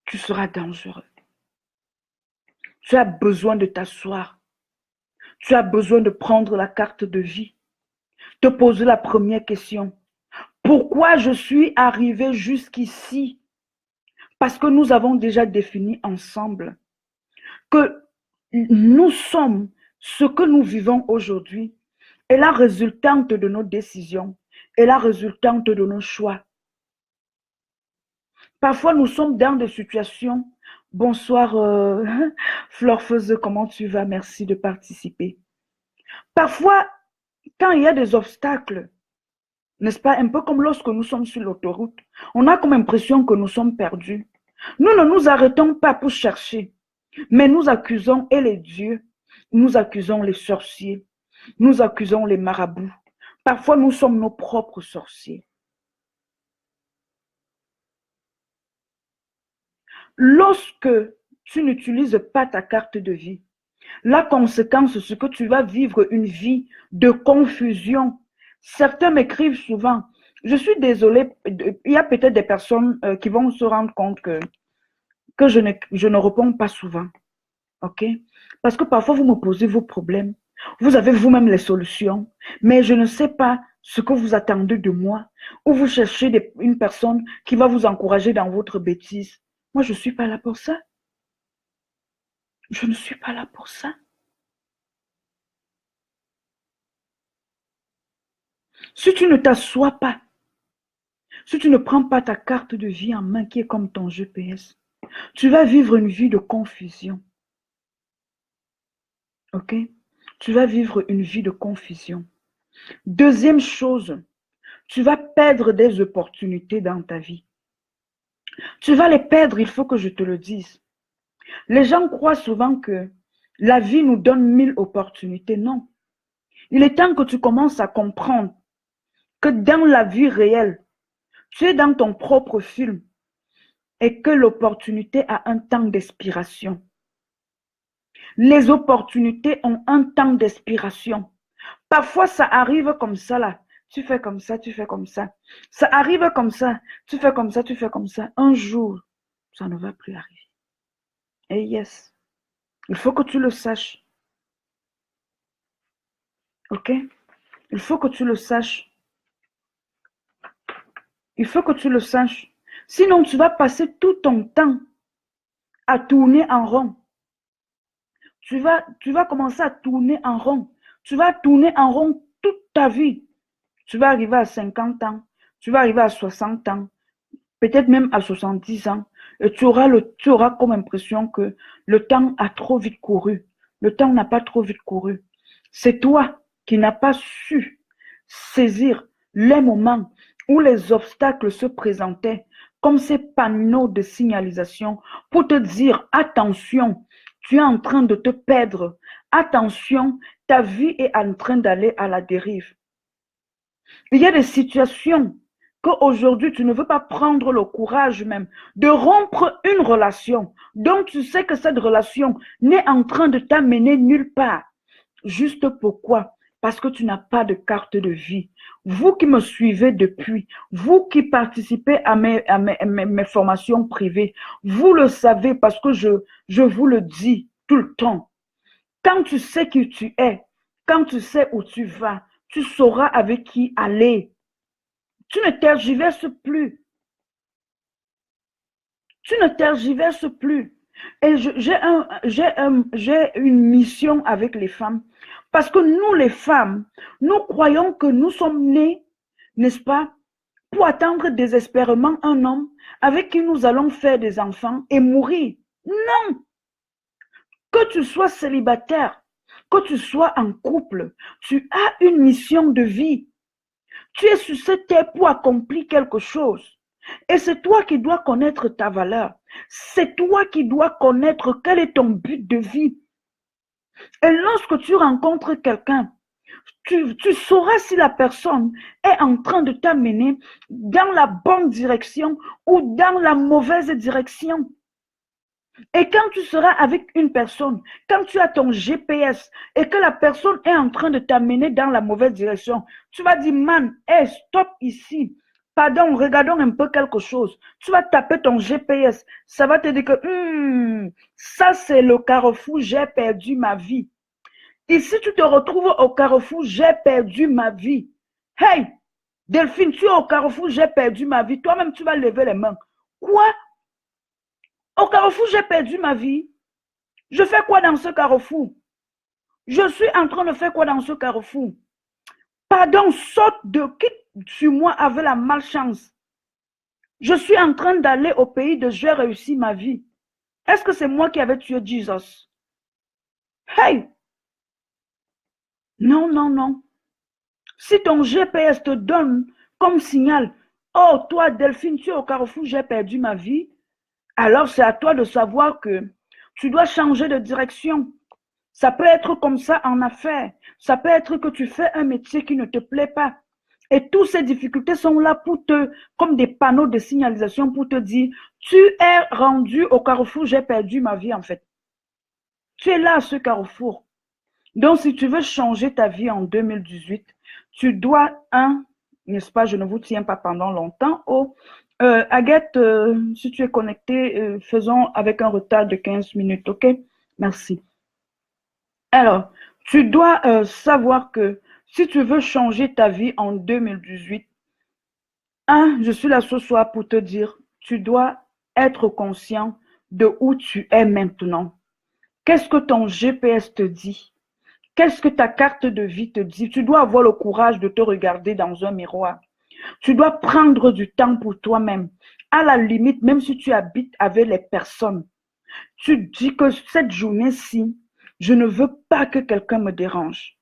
Tu seras dangereux. Tu as besoin de t'asseoir. Tu as besoin de prendre la carte de vie. Te poser la première question. Pourquoi je suis arrivé jusqu'ici? Parce que nous avons déjà défini ensemble que nous sommes ce que nous vivons aujourd'hui et la résultante de nos décisions et la résultante de nos choix. Parfois, nous sommes dans des situations. Bonsoir, Florfeuse, comment tu vas? Merci de participer. Parfois, quand il y a des obstacles, n'est-ce pas, un peu comme lorsque nous sommes sur l'autoroute, on a comme impression que nous sommes perdus. Nous ne nous arrêtons pas pour chercher, mais nous accusons et les dieux, nous accusons les sorciers, nous accusons les marabouts. Parfois, nous sommes nos propres sorciers. Lorsque tu n'utilises pas ta carte de vie, la conséquence, c'est que tu vas vivre une vie de confusion. Certains m'écrivent souvent, je suis désolée, il y a peut-être des personnes qui vont se rendre compte que je ne réponds pas souvent. Ok? Parce que parfois, vous me posez vos problèmes. Vous avez vous-même les solutions, mais je ne sais pas ce que vous attendez de moi, ou vous cherchez une personne qui va vous encourager dans votre bêtise. Moi, je ne suis pas là pour ça. Je ne suis pas là pour ça. Si tu ne t'assois pas, si tu ne prends pas ta carte de vie en main qui est comme ton GPS, tu vas vivre une vie de confusion. Ok? Tu vas vivre une vie de confusion. Deuxième chose, tu vas perdre des opportunités dans ta vie. Tu vas les perdre, il faut que je te le dise. Les gens croient souvent que la vie nous donne 1000 opportunités. Non. Il est temps que tu commences à comprendre que dans la vie réelle, tu es dans ton propre film et que l'opportunité a un temps d'expiration. Les opportunités ont un temps d'expiration. Parfois, ça arrive comme ça là. Tu fais comme ça, tu fais comme ça. Ça arrive comme ça, tu fais comme ça, tu fais comme ça. Un jour, ça ne va plus arriver. Et yes, il faut que tu le saches. Ok? Il faut que tu le saches. Il faut que tu le saches. Sinon, tu vas passer tout ton temps à tourner en rond. Tu vas commencer à tourner en rond. Tu vas tourner en rond toute ta vie. Tu vas arriver à 50 ans. Tu vas arriver à 60 ans. Peut-être même à 70 ans. Et tu auras comme impression que le temps a trop vite couru. Le temps n'a pas trop vite couru. C'est toi qui n'as pas su saisir les moments où les obstacles se présentaient comme ces panneaux de signalisation pour te dire attention, tu es en train de te perdre. Attention, ta vie est en train d'aller à la dérive. Il y a des situations qu'aujourd'hui, tu ne veux pas prendre le courage même de rompre une relation dont tu sais que cette relation n'est en train de t'amener nulle part. Juste pourquoi? Parce que tu n'as pas de carte de vie. Vous qui me suivez depuis, vous qui participez à mes formations privées, vous le savez parce que je vous le dis tout le temps. Quand tu sais qui tu es, quand tu sais où tu vas, tu sauras avec qui aller. Tu ne tergiverses plus. Tu ne tergiverses plus. Et j'ai une mission avec les femmes. Parce que nous, les femmes, nous croyons que nous sommes nés, n'est-ce pas, pour attendre désespérément un homme avec qui nous allons faire des enfants et mourir. Non! Que tu sois célibataire, que tu sois en couple, tu as une mission de vie. Tu es sur cette terre pour accomplir quelque chose. Et c'est toi qui dois connaître ta valeur. C'est toi qui dois connaître quel est ton but de vie. Et lorsque tu rencontres quelqu'un, Tu sauras si la personne est en train de t'amener dans la bonne direction ou dans la mauvaise direction. Et quand tu seras avec une personne, quand tu as ton GPS et que la personne est en train de t'amener dans la mauvaise direction, tu vas dire, man, hey, stop ici. Pardon, regardons un peu quelque chose. Tu vas taper ton GPS. Ça va te dire que ça, c'est le carrefour, j'ai perdu ma vie. Ici, tu te retrouves au carrefour, j'ai perdu ma vie. Hey, Delphine, tu es au carrefour, j'ai perdu ma vie. Toi-même, tu vas lever les mains. Quoi? Au carrefour, j'ai perdu ma vie. Je fais quoi dans ce carrefour? Je suis en train de faire quoi dans ce carrefour? Pardon, saute de quitte sur moi avec la malchance. Je suis en train d'aller au pays de j'ai réussi ma vie. Est-ce que c'est moi qui avais tué Jesus? Hey! Non, non, non. Si ton GPS te donne comme signal, oh, toi, Delphine, tu es au carrefour, j'ai perdu ma vie, alors c'est à toi de savoir que tu dois changer de direction. Ça peut être comme ça en affaires. Ça peut être que tu fais un métier qui ne te plaît pas. Et toutes ces difficultés sont là pour comme des panneaux de signalisation pour te dire, tu es rendu au carrefour, j'ai perdu ma vie en fait. Tu es là à ce carrefour. Donc, si tu veux changer ta vie en 2018, tu dois, n'est-ce pas, je ne vous tiens pas pendant longtemps. Oh, Agathe, si tu es connectée, faisons avec un retard de 15 minutes, ok? Merci. Alors, tu dois savoir que si tu veux changer ta vie en 2018, je suis là ce soir pour te dire, tu dois être conscient de où tu es maintenant. Qu'est-ce que ton GPS te dit? Qu'est-ce que ta carte de vie te dit? Tu dois avoir le courage de te regarder dans un miroir. Tu dois prendre du temps pour toi-même. À la limite, même si tu habites avec les personnes, tu dis que cette journée-ci, je ne veux pas que quelqu'un me dérange.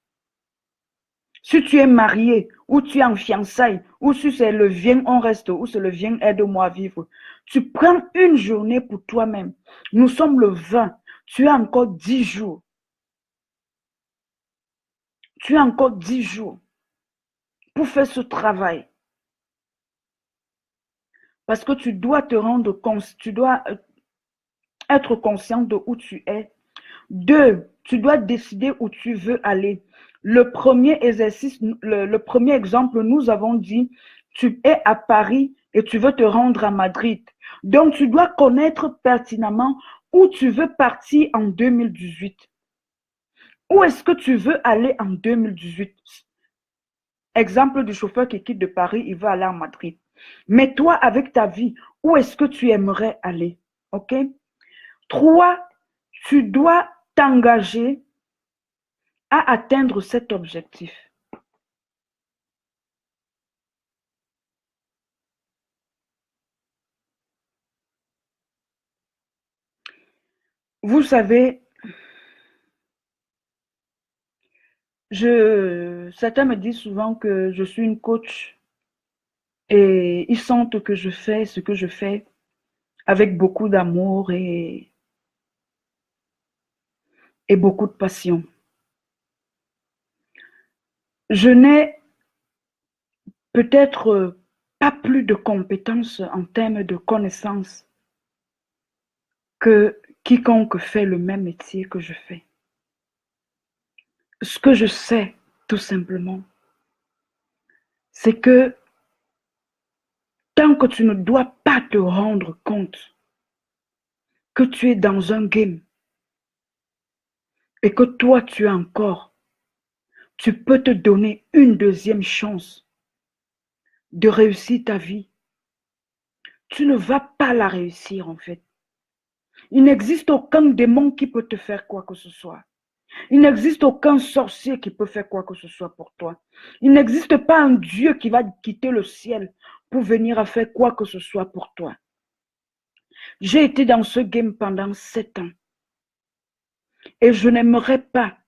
Si tu es marié, ou tu es en fiançailles, ou si c'est le viens, on reste, ou c'est le viens, aide-moi à vivre, tu prends une journée pour toi-même. Nous sommes le 20, tu as encore 10 jours. Tu as encore 10 jours pour faire ce travail. Parce que tu dois te rendre compte, tu dois être conscient de où tu es. 2, tu dois décider où tu veux aller. Le premier exercice, le premier exemple, nous avons dit, tu es à Paris et tu veux te rendre à Madrid. Donc, tu dois connaître pertinemment où tu veux partir en 2018. Où est-ce que tu veux aller en 2018? Exemple du chauffeur qui quitte de Paris, il veut aller à Madrid. Mais toi, avec ta vie, où est-ce que tu aimerais aller? OK? 3, tu dois t'engager à atteindre cet objectif. Vous savez, certains me disent souvent que je suis une coach et ils sentent que je fais ce que je fais avec beaucoup d'amour et beaucoup de passion. Je n'ai peut-être pas plus de compétences en termes de connaissances que quiconque fait le même métier que je fais. Ce que je sais, tout simplement, c'est que tant que tu ne dois pas te rendre compte que tu es dans un game et que toi, tu as encore, tu peux te donner une deuxième chance de réussir ta vie, tu ne vas pas la réussir en fait. Il n'existe aucun démon qui peut te faire quoi que ce soit. Il n'existe aucun sorcier qui peut faire quoi que ce soit pour toi. Il n'existe pas un Dieu qui va quitter le ciel pour venir à faire quoi que ce soit pour toi. J'ai été dans ce game pendant 7 ans. Et je n'aimerais pas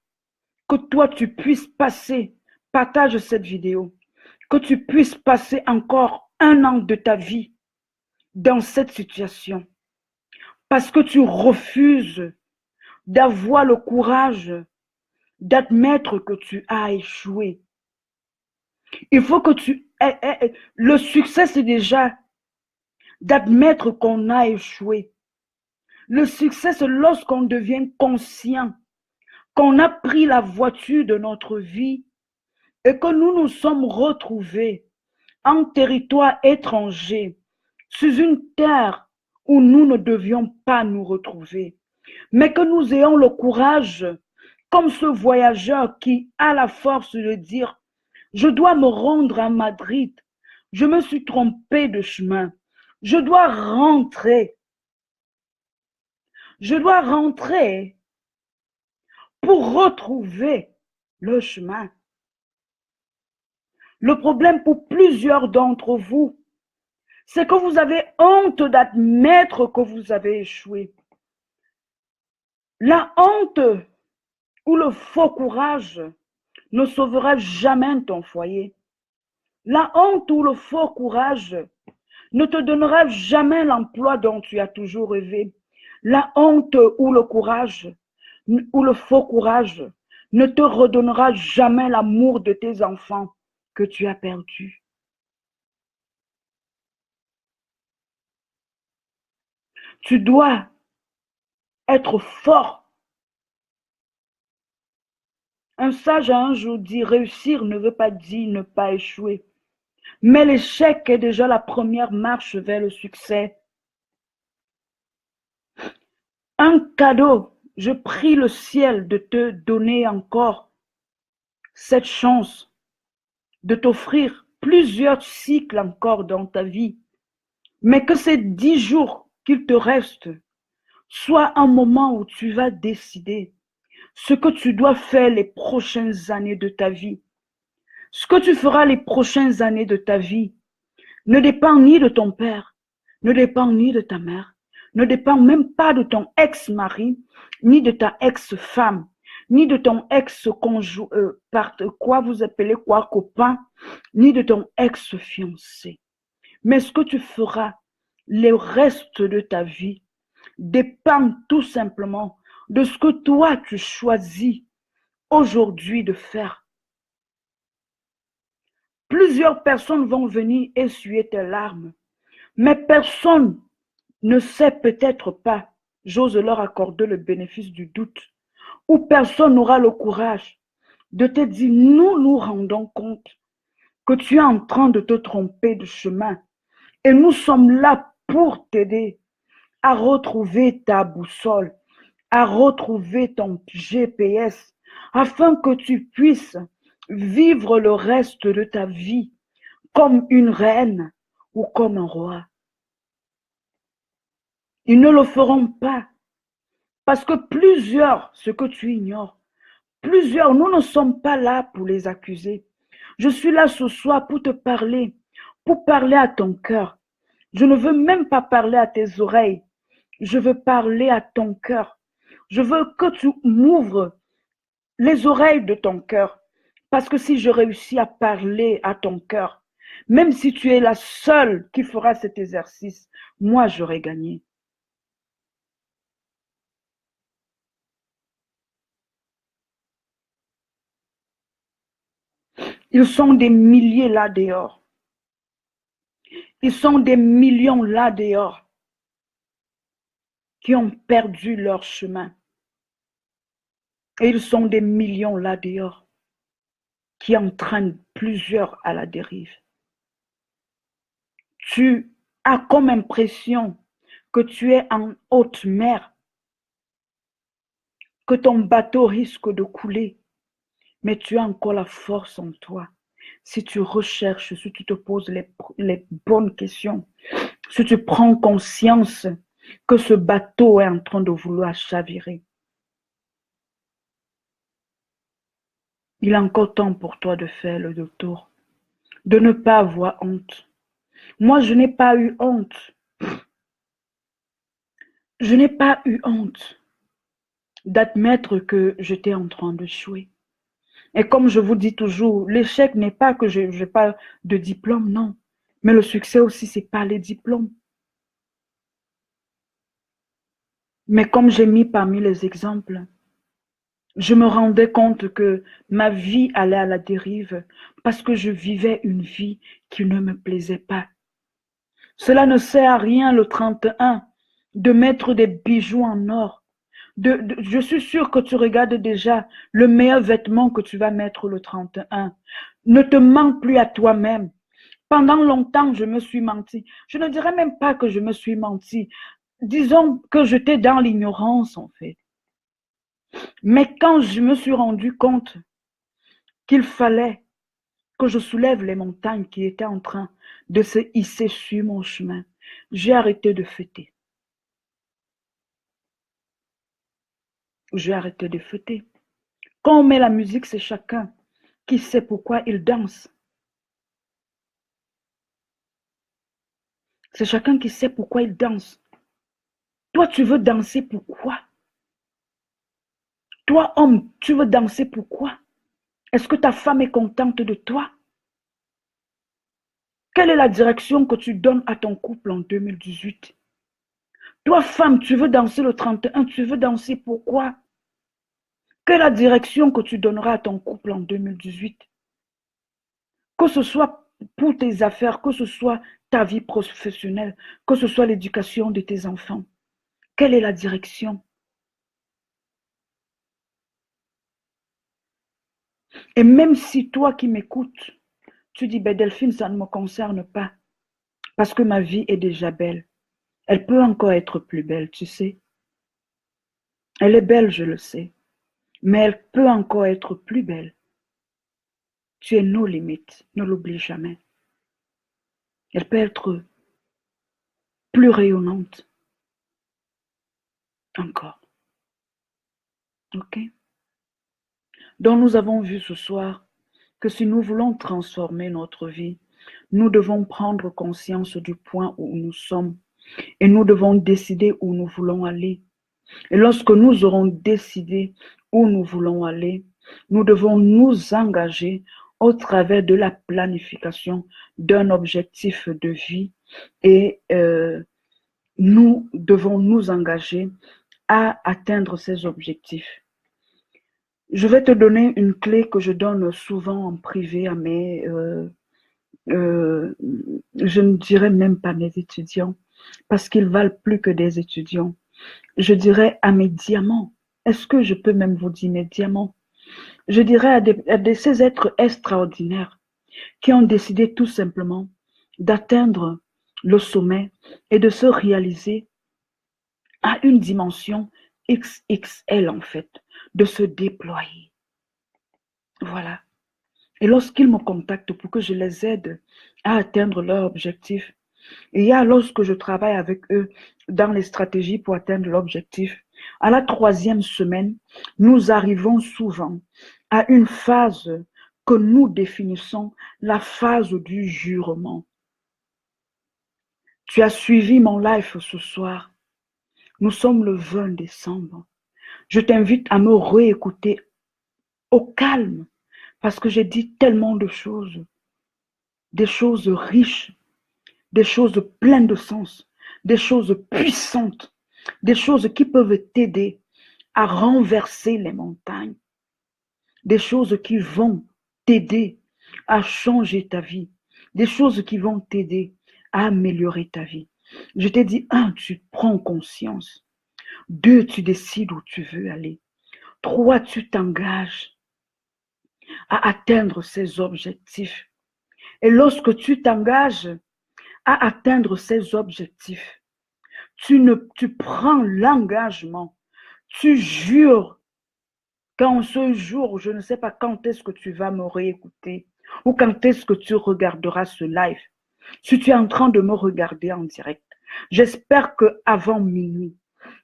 que toi tu puisses passer, partage cette vidéo, que tu puisses passer encore 1 an de ta vie dans cette situation. Parce que tu refuses d'avoir le courage d'admettre que tu as échoué. Il faut que tu... Le succès, c'est déjà d'admettre qu'on a échoué. Le succès, c'est lorsqu'on devient conscient qu'on a pris la voiture de notre vie et que nous nous sommes retrouvés en territoire étranger, sur une terre où nous ne devions pas nous retrouver, mais que nous ayons le courage, comme ce voyageur qui a la force de dire, je dois me rendre à Madrid, je me suis trompé de chemin, je dois rentrer pour retrouver le chemin. Le problème pour plusieurs d'entre vous, c'est que vous avez honte d'admettre que vous avez échoué. La honte ou le faux courage ne sauvera jamais ton foyer. La honte ou le faux courage ne te donnera jamais l'emploi dont tu as toujours rêvé. La honte ou le courage ou le faux courage ne te redonnera jamais l'amour de tes enfants que tu as perdu. Tu dois être fort. Un sage a un jour dit, réussir ne veut pas dire ne pas échouer. Mais l'échec est déjà la première marche vers le succès. Un cadeau, je prie le ciel de te donner encore cette chance, de t'offrir plusieurs cycles encore dans ta vie. Mais que ces 10 jours qu'il te reste soient un moment où tu vas décider ce que tu dois faire les prochaines années de ta vie. Ce que tu feras les prochaines années de ta vie ne dépend ni de ton père, ne dépend ni de ta mère, ne dépend même pas de ton ex-mari, ni de ta ex-femme, ni de ton ex-conjoint, quoi vous appelez quoi, copain, ni de ton ex-fiancé. Mais ce que tu feras le reste de ta vie dépend tout simplement de ce que toi tu choisis aujourd'hui de faire. Plusieurs personnes vont venir essuyer tes larmes, mais personne ne sait peut-être pas, j'ose leur accorder le bénéfice du doute, ou personne n'aura le courage de te dire, nous nous rendons compte que tu es en train de te tromper de chemin et nous sommes là pour t'aider à retrouver ta boussole, à retrouver ton GPS, afin que tu puisses vivre le reste de ta vie comme une reine ou comme un roi. Ils ne le feront pas parce que plusieurs, ce que tu ignores, plusieurs, nous ne sommes pas là pour les accuser. Je suis là ce soir pour te parler, pour parler à ton cœur. Je ne veux même pas parler à tes oreilles. Je veux parler à ton cœur. Je veux que tu m'ouvres les oreilles de ton cœur. Parce que si je réussis à parler à ton cœur, même si tu es la seule qui fera cet exercice, moi j'aurai gagné. Ils sont des milliers là dehors. Ils sont des millions là dehors qui ont perdu leur chemin. Et ils sont des millions là dehors qui entraînent plusieurs à la dérive. Tu as comme impression que tu es en haute mer, que ton bateau risque de couler, mais tu as encore la force en toi. Si tu recherches, si tu te poses les bonnes questions, si tu prends conscience que ce bateau est en train de vouloir chavirer, il est encore temps pour toi de faire le tour, de ne pas avoir honte. Moi, je n'ai pas eu honte. Je n'ai pas eu honte d'admettre que j'étais en train de échouer. Et comme je vous dis toujours, l'échec n'est pas que je n'ai pas de diplôme, non. Mais le succès aussi, ce n'est pas les diplômes. Mais comme j'ai mis parmi les exemples, Je me rendais compte que ma vie allait à la dérive parce que je vivais une vie qui ne me plaisait pas. Cela ne sert à rien le 31 de mettre des bijoux en or. Je suis sûre que tu regardes déjà le meilleur vêtement que tu vas mettre le 31. Ne te mens plus à toi-même. Pendant longtemps, je me suis menti. Je ne dirais même pas que je me suis menti. Disons que j'étais dans l'ignorance, en fait. Mais quand je me suis rendu compte qu'il fallait que je soulève les montagnes qui étaient en train de se hisser sur mon chemin, j'ai arrêté de fêter. J'ai arrêté de fêter. Quand on met la musique, c'est chacun qui sait pourquoi il danse. C'est chacun qui sait pourquoi il danse. Toi, tu veux danser pourquoi? Toi, homme, tu veux danser pourquoi? Est-ce que ta femme est contente de toi? Quelle est la direction que tu donnes à ton couple en 2018? Toi, femme, tu veux danser le 31, tu veux danser pourquoi? Quelle est la direction que tu donneras à ton couple en 2018? Que ce soit pour tes affaires, que ce soit ta vie professionnelle, que ce soit l'éducation de tes enfants. Quelle est la direction? Et même si toi qui m'écoutes, tu dis, ben Delphine, ça ne me concerne pas, parce que ma vie est déjà belle. Elle peut encore être plus belle, tu sais. Elle est belle, je le sais, mais elle peut encore être plus belle. Tu es nos limites, ne l'oublie jamais. Elle peut être plus rayonnante encore. OK? Donc nous avons vu ce soir que si nous voulons transformer notre vie, nous devons prendre conscience du point où nous sommes et nous devons décider où nous voulons aller. Et lorsque nous aurons décidé où nous voulons aller, nous devons nous engager au travers de la planification d'un objectif de vie et nous devons nous engager à atteindre ces objectifs. Je vais te donner une clé que je donne souvent en privé à mes, je ne dirais même pas mes étudiants, parce qu'ils valent plus que des étudiants. Je dirais à mes diamants. Est-ce que je peux même vous dire mes diamants? Je dirais à ces êtres extraordinaires qui ont décidé tout simplement d'atteindre le sommet et de se réaliser à une dimension XXL en fait, de se déployer. Voilà. Et lorsqu'ils me contactent pour que je les aide à atteindre leur objectif, et lorsque je travaille avec eux dans les stratégies pour atteindre l'objectif, à la 3e semaine, nous arrivons souvent à une phase que nous définissons la phase du jurement. Tu as suivi mon live ce soir. Nous sommes le 20 décembre. Je t'invite à me réécouter au calme parce que j'ai dit tellement de choses, des choses riches, des choses pleines de sens, des choses puissantes, des choses qui peuvent t'aider à renverser les montagnes, des choses qui vont t'aider à changer ta vie, des choses qui vont t'aider à améliorer ta vie. Je t'ai dit, 1, tu prends conscience. 2, tu décides où tu veux aller. 3, tu t'engages à atteindre ces objectifs. Et lorsque tu t'engages à atteindre ces objectifs, tu prends l'engagement, tu jures qu'en ce jour, je ne sais pas quand est-ce que tu vas me réécouter ou quand est-ce que tu regarderas ce live. Si tu es en train de me regarder en direct, j'espère qu'avant minuit,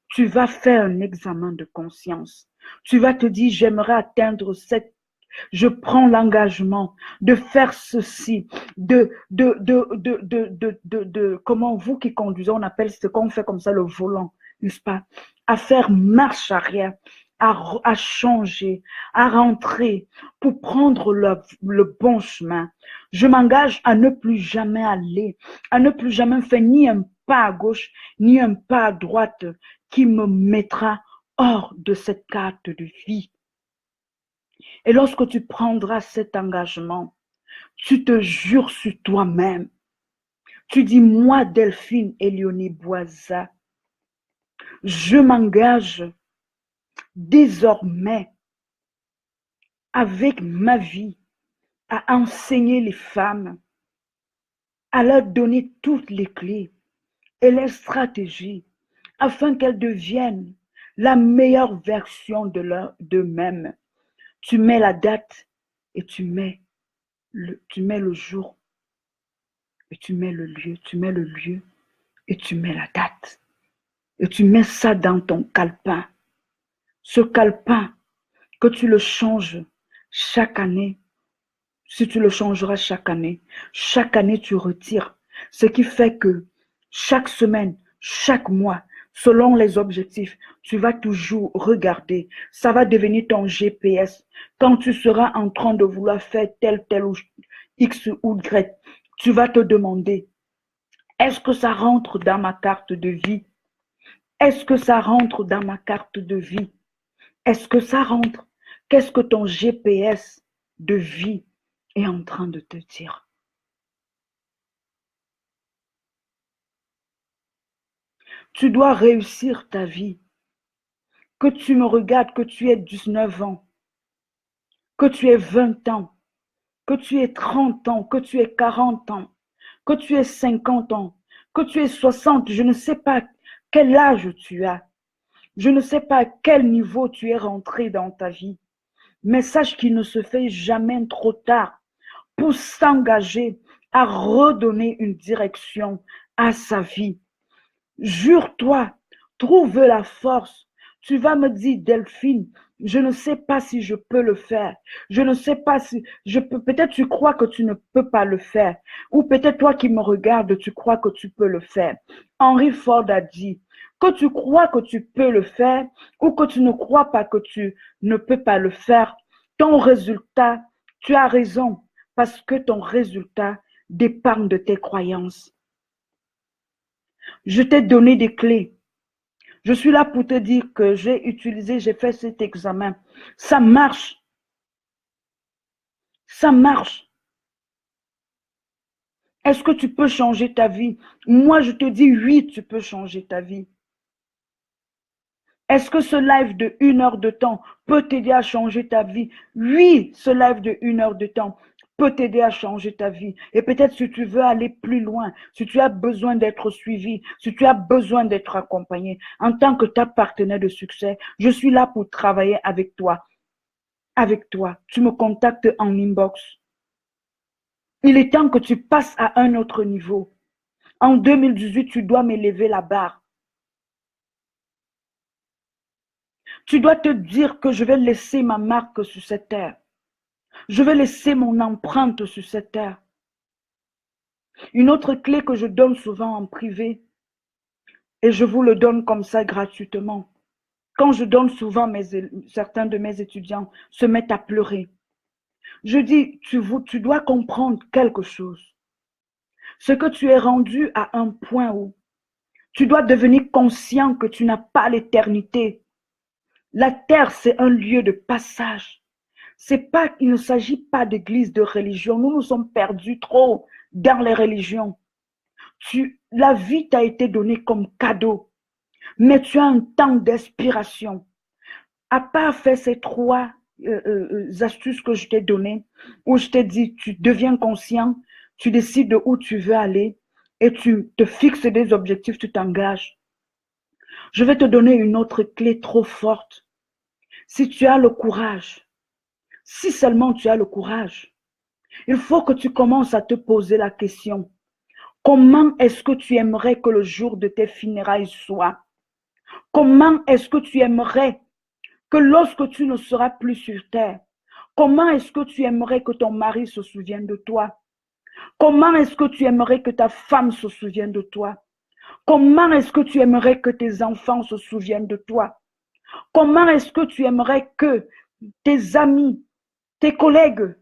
tu vas faire un examen de conscience. Tu vas te dire, j'aimerais atteindre je prends l'engagement de faire ceci, comment vous qui conduisez, on appelle ce qu'on fait comme ça le volant, n'est-ce pas? À faire marche arrière, à changer, à rentrer pour prendre le bon chemin. Je m'engage à ne plus jamais aller, à ne plus jamais faire ni un pas à gauche, ni un pas à droite qui me mettra hors de cette carte de vie. Et lorsque tu prendras cet engagement, tu te jures sur toi-même. Tu dis, moi, Delphine Elioné Boisa, je m'engage désormais avec ma vie à enseigner les femmes, à leur donner toutes les clés et les stratégies afin qu'elles deviennent la meilleure version d'eux-mêmes. Tu mets la date et tu mets le jour et tu mets le lieu, et tu mets la date. Et tu mets ça dans ton calepin. Ce calepin, que tu le changes chaque année. Si tu le changeras chaque année tu retires. Ce qui fait que chaque semaine, chaque mois, selon les objectifs, tu vas toujours regarder. Ça va devenir ton GPS. Quand tu seras en train de vouloir faire tel ou X ou Y, tu vas te demander, est-ce que ça rentre dans ma carte de vie? Est-ce que ça rentre dans ma carte de vie? Est-ce que ça rentre? Qu'est-ce que ton GPS de vie est en train de te dire? Tu dois réussir ta vie. Que tu me regardes, que tu aies 19 ans, que tu aies 20 ans, que tu aies 30 ans, que tu aies 40 ans, que tu aies 50 ans, que tu aies 60, je ne sais pas quel âge tu as. Je ne sais pas à quel niveau tu es rentré dans ta vie. Mais sache qu'il ne se fait jamais trop tard pour s'engager à redonner une direction à sa vie. Jure-toi, trouve la force. Tu vas me dire, Delphine, je ne sais pas si je peux le faire. Je ne sais pas si je peux. Peut-être tu crois que tu ne peux pas le faire. Ou peut-être toi qui me regardes, tu crois que tu peux le faire. Henry Ford a dit que tu crois que tu peux le faire ou que tu ne crois pas que tu ne peux pas le faire. Ton résultat, tu as raison, parce que ton résultat dépend de tes croyances. Je t'ai donné des clés. Je suis là pour te dire que j'ai fait cet examen. Ça marche. Ça marche. Est-ce que tu peux changer ta vie? Moi, je te dis oui, tu peux changer ta vie. Est-ce que ce live de 1 heure de temps peut t'aider à changer ta vie? Oui, ce live de 1 heure de temps peut t'aider à changer ta vie. Et peut-être si tu veux aller plus loin, si tu as besoin d'être suivi, si tu as besoin d'être accompagné, en tant que ta partenaire de succès, je suis là pour travailler avec toi. Avec toi. Tu me contactes en inbox. Il est temps que tu passes à un autre niveau. En 2018, tu dois m'élever la barre. Tu dois te dire que je vais laisser ma marque sur cette terre. Je vais laisser mon empreinte sur cette terre. Une autre clé que je donne souvent en privé, et je vous le donne comme ça gratuitement. Quand je donne souvent, certains de mes étudiants se mettent à pleurer. Je dis, tu dois comprendre quelque chose. Ce que tu es rendu à un point où tu dois devenir conscient que tu n'as pas l'éternité. La terre, c'est un lieu de passage. Il ne s'agit pas d'église, de religion. Nous nous sommes perdus trop dans les religions. La vie t'a été donnée comme cadeau, mais tu as un temps d'inspiration. À part faire ces 3 astuces que je t'ai données, où je t'ai dit, tu deviens conscient, tu décides de où tu veux aller et tu te fixes des objectifs, tu t'engages. Je vais te donner une autre clé trop forte. Si tu as le courage, si seulement tu as le courage, il faut que tu commences à te poser la question. Comment est-ce que tu aimerais que le jour de tes funérailles soit? Comment est-ce que tu aimerais que lorsque tu ne seras plus sur terre, comment est-ce que tu aimerais que ton mari se souvienne de toi? Comment est-ce que tu aimerais que ta femme se souvienne de toi? Comment est-ce que tu aimerais que tes enfants se souviennent de toi? Comment est-ce que tu aimerais que tes amis, tes collègues,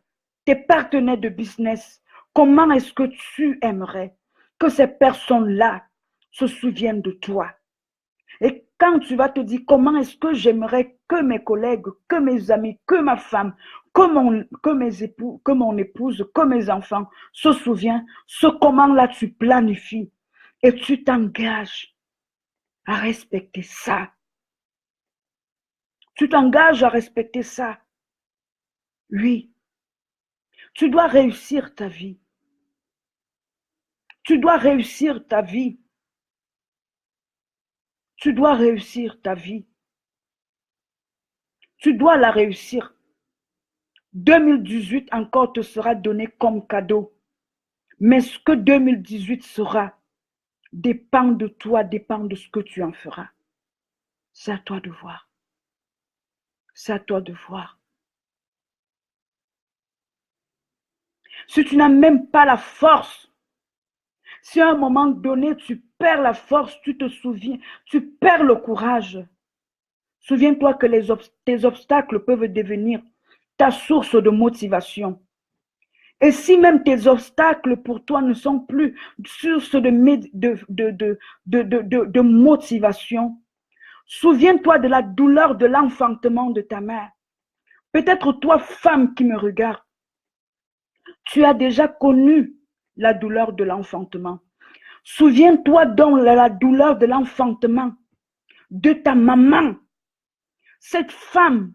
tes partenaires de business, comment est-ce que tu aimerais que ces personnes-là se souviennent de toi? Et quand tu vas te dire comment est-ce que j'aimerais que mes collègues, que mes amis, que ma femme, que mes époux, que mon épouse, que mes enfants se souviennent, ce comment-là tu planifies et tu t'engages à respecter ça. Tu t'engages à respecter ça. Oui. Tu dois réussir ta vie. Tu dois réussir ta vie. Tu dois réussir ta vie. Tu dois la réussir. 2018 encore te sera donné comme cadeau. Mais ce que 2018 sera dépend de toi, dépend de ce que tu en feras. C'est à toi de voir. C'est à toi de voir. Si tu n'as même pas la force, si à un moment donné tu perds la force, tu te souviens, tu perds le courage, souviens-toi que tes obstacles peuvent devenir ta source de motivation. Et si même tes obstacles pour toi ne sont plus source de motivation, souviens-toi de la douleur de l'enfantement de ta mère. Peut-être toi, femme qui me regarde, tu as déjà connu la douleur de l'enfantement. Souviens-toi donc de la douleur de l'enfantement de ta maman. Cette femme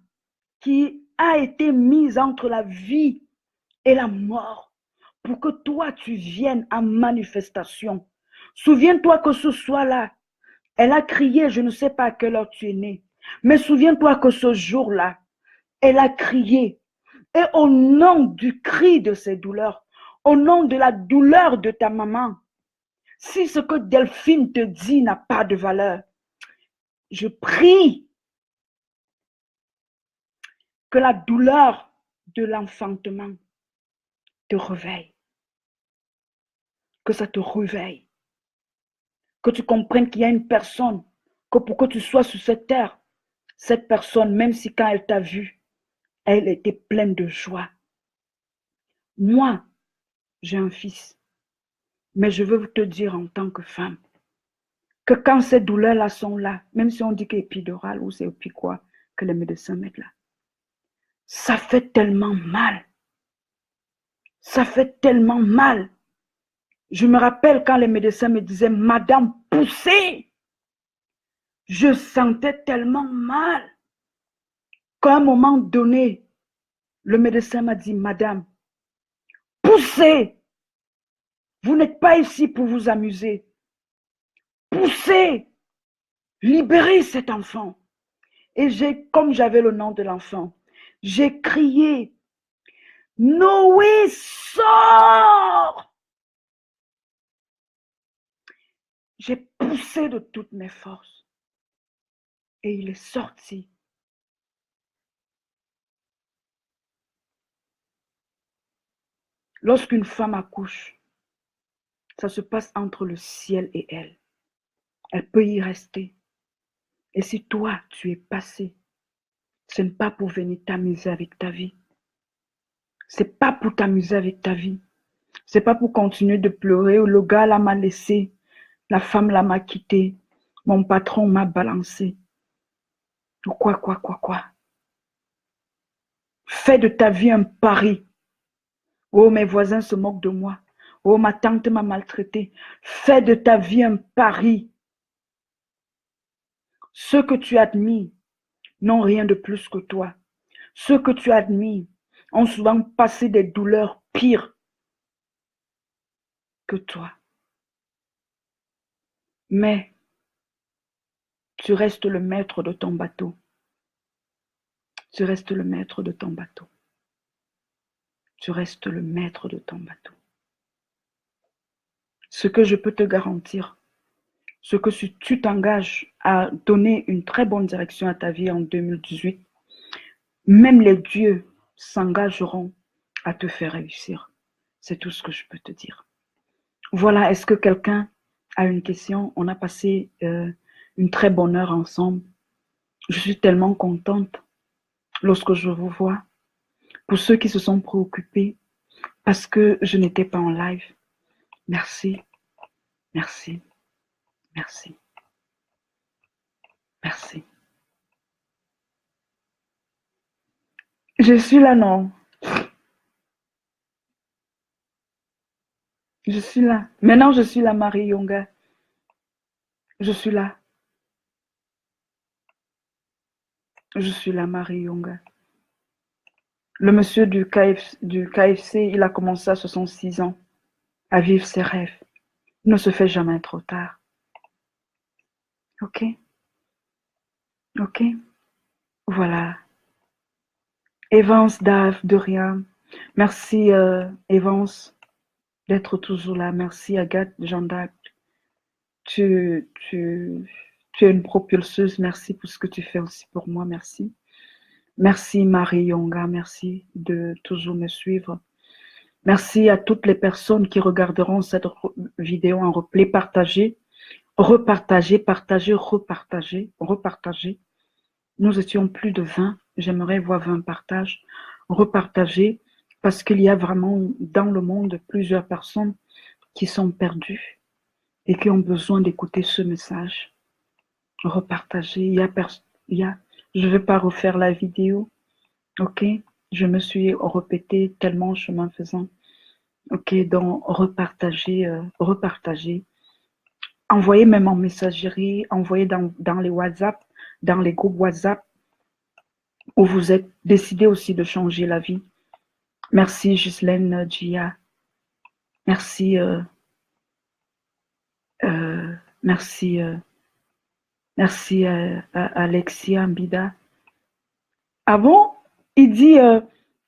qui a été mise entre la vie et la mort pour que toi tu viennes en manifestation. Souviens-toi que ce soir-là, elle a crié, je ne sais pas à quelle heure tu es né, mais souviens-toi que ce jour-là, elle a crié. Et au nom du cri de ses douleurs, au nom de la douleur de ta maman, si ce que Delphine te dit n'a pas de valeur, je prie que la douleur de l'enfantement te réveille, que ça te réveille, que tu comprennes qu'il y a une personne, que pour que tu sois sur cette terre, cette personne, même si quand elle t'a vu, elle était pleine de joie. Moi, j'ai un fils, mais je veux te dire en tant que femme, que quand ces douleurs-là sont là, même si on dit que c'est épidural ou c'est puis quoi, que les médecins mettent là, ça fait tellement mal. Ça fait tellement mal. Je me rappelle quand les médecins me disaient, Madame, poussez. Je sentais tellement mal qu'à un moment donné, le médecin m'a dit, Madame, poussez. Vous n'êtes pas ici pour vous amuser. Poussez. Libérez cet enfant. Et comme j'avais le nom de l'enfant, j'ai crié, Noé, sors! J'ai poussé de toutes mes forces. Et il est sorti. Lorsqu'une femme accouche, ça se passe entre le ciel et elle. Elle peut y rester. Et si toi, tu es passé, ce n'est pas pour venir t'amuser avec ta vie. Ce n'est pas pour t'amuser avec ta vie. Ce n'est pas pour continuer de pleurer. Le gars là m'a laissé. La femme là m'a quitté. Mon patron m'a balancé. Quoi. Fais de ta vie un pari. Oh, mes voisins se moquent de moi. Oh, ma tante m'a maltraité. Fais de ta vie un pari. Ceux que tu admires n'ont rien de plus que toi. Ceux que tu admires ont souvent passé des douleurs pires que toi. Mais tu restes le maître de ton bateau. Tu restes le maître de ton bateau. Tu restes le maître de ton bateau. Ce que je peux te garantir, c'est que si tu t'engages à donner une très bonne direction à ta vie en 2018, même les dieux s'engageront à te faire réussir. C'est tout ce que je peux te dire. Voilà, est-ce que quelqu'un a une question? On a passé une très bonne heure ensemble. Je suis tellement contente lorsque je vous vois. Pour ceux qui se sont préoccupés parce que je n'étais pas en live, merci, merci, merci. Merci. Je suis là, non. Je suis là. Maintenant, je suis là, Marie Yonga. Je suis là. Je suis là, Marie Yonga. Le monsieur du KFC, il a commencé à 66 ans à vivre ses rêves. Il ne se fait jamais trop tard. Ok? Ok? Voilà. Evans, Dave, de rien. Merci, Evans, d'être toujours là. Merci, Agathe, Jean d'Arc. Tu, tu, tu es une propulseuse. Merci pour ce que tu fais aussi pour moi. Merci. Merci, Marie Yonga. Merci de toujours me suivre. Merci à toutes les personnes qui regarderont cette vidéo en replay. Partagez, repartagez, partagez, repartagez, repartagez. Nous étions plus de 20. J'aimerais voir 20 partages. Repartagez parce qu'il y a vraiment dans le monde plusieurs personnes qui sont perdues et qui ont besoin d'écouter ce message. Repartagez. Je ne vais pas refaire la vidéo. Ok? Je me suis répétée tellement chemin faisant. Ok, donc repartagez, repartagez. Envoyez même en messagerie, envoyez dans les WhatsApp, dans les groupes WhatsApp où vous êtes décidé aussi de changer la vie. Merci Ghislaine Gia. Merci, merci, merci Alexia Mbida. Ah bon? Il dit,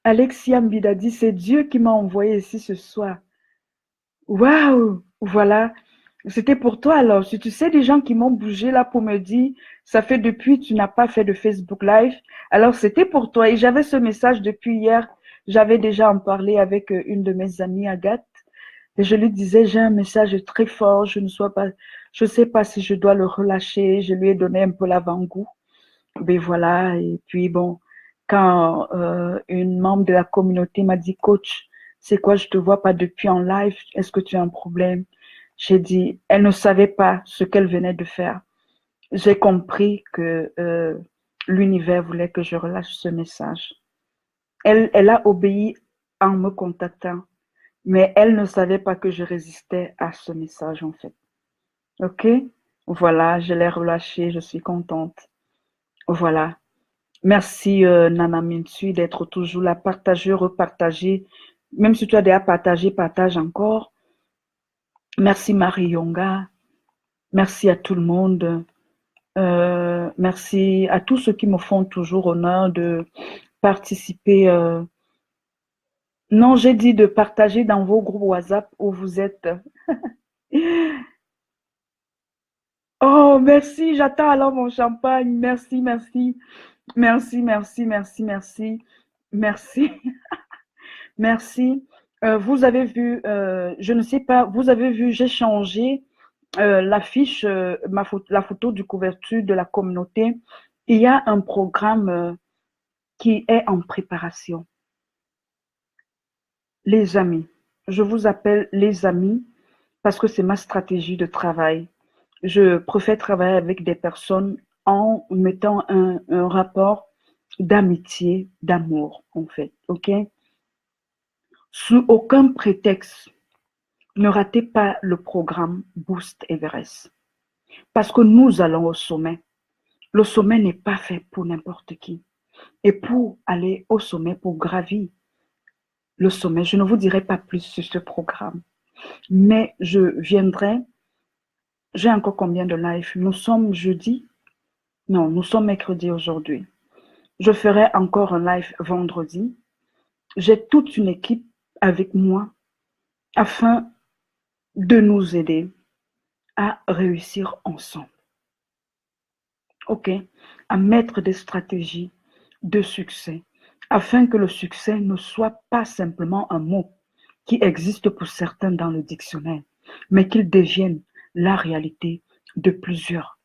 Alexia Mbida dit, c'est Dieu qui m'a envoyé ici ce soir. Waouh! Voilà. C'était pour toi alors. Si tu sais des gens qui m'ont bougé là pour me dire, ça fait depuis tu n'as pas fait de Facebook Live. Alors c'était pour toi. Et j'avais ce message depuis hier. J'avais déjà en parlé avec une de mes amies, Agathe. Et je lui disais, j'ai un message très fort. Je sais pas si je dois le relâcher. Je lui ai donné un peu l'avant-goût. Ben voilà. Et puis bon, quand une membre de la communauté m'a dit, coach, c'est quoi, je te vois pas depuis en live. Est-ce que tu as un problème? J'ai dit, elle ne savait pas ce qu'elle venait de faire. J'ai compris que l'univers voulait que je relâche ce message. Elle a obéi en me contactant, mais elle ne savait pas que je résistais à ce message en fait. Ok? Voilà, je l'ai relâché, je suis contente. Voilà. Merci Nana Mintui d'être toujours là. Partagez, repartagez. Même si tu as déjà partagé, partage encore. Merci Marie Yonga. Merci à tout le monde. Merci à tous ceux qui me font toujours honneur de participer. Non, j'ai dit de partager dans vos groupes WhatsApp où vous êtes. Oh, merci. J'attends alors mon champagne. Merci, merci. Merci, merci, merci, merci. Merci, merci. Vous avez vu, je ne sais pas, vous avez vu, j'ai changé l'affiche, la photo de couverture de la communauté. Il y a un programme qui est en préparation. Les amis, je vous appelle les amis parce que c'est ma stratégie de travail. Je préfère travailler avec des personnes en mettant un rapport d'amitié, d'amour, en fait. OK? Sous aucun prétexte, ne ratez pas le programme Boost Everest. Parce que nous allons au sommet. Le sommet n'est pas fait pour n'importe qui. Et pour aller au sommet, pour gravir le sommet, je ne vous dirai pas plus sur ce programme. Mais je viendrai. J'ai encore combien de lives? Nous sommes jeudi? Non, nous sommes mercredi aujourd'hui. Je ferai encore un live vendredi. J'ai toute une équipe avec moi afin de nous aider à réussir ensemble. OK? À mettre des stratégies de succès afin que le succès ne soit pas simplement un mot qui existe pour certains dans le dictionnaire, mais qu'il devienne la réalité de plusieurs.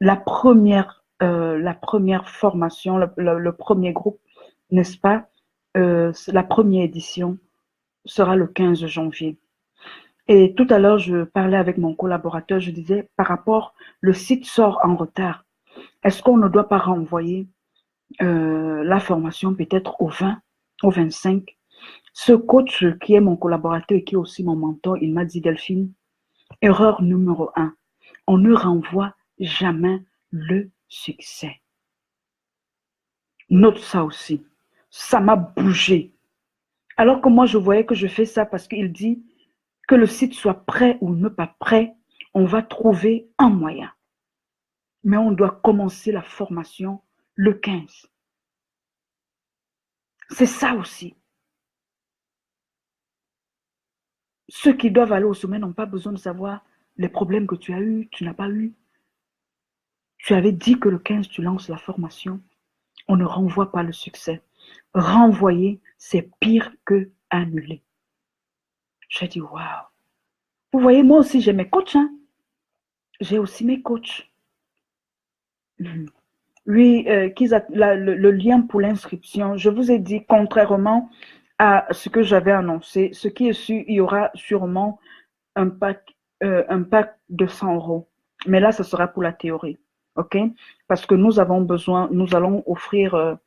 La première formation, le premier groupe, n'est-ce pas? La première édition sera le 15 janvier. Et tout à l'heure, je parlais avec mon collaborateur, je disais, par rapport, le site sort en retard. Est-ce qu'on ne doit pas renvoyer la formation peut-être au 20, au 25? Ce coach qui est mon collaborateur et qui est aussi mon mentor, il m'a dit, Delphine, erreur numéro 1, on ne renvoie jamais le succès. Note ça aussi. Ça m'a bougé. Alors que moi, je voyais que je fais ça parce qu'il dit que le site soit prêt ou ne pas prêt, on va trouver un moyen. Mais on doit commencer la formation le 15. C'est ça aussi. Ceux qui doivent aller au sommet n'ont pas besoin de savoir les problèmes que tu as eus, tu n'as pas eu. Tu avais dit que le 15, tu lances la formation. On ne renvoie pas le succès. Renvoyer, c'est pire que annuler. J'ai dit, waouh. Vous voyez, moi aussi, j'ai mes coachs. Hein? J'ai aussi mes coachs. Oui, le lien pour l'inscription, je vous ai dit, contrairement à ce que j'avais annoncé, ce qui est sûr, il y aura sûrement un pack de 100 euros. Mais là, ce sera pour la théorie. OK? Parce que nous avons besoin, nous allons offrir.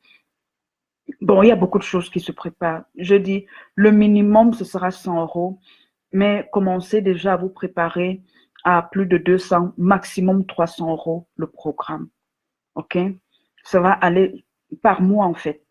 Bon, il y a beaucoup de choses qui se préparent. Je dis, le minimum, ce sera 100 euros. Mais commencez déjà à vous préparer à plus de 200, maximum 300 euros le programme. OK? Ça va aller par mois en fait.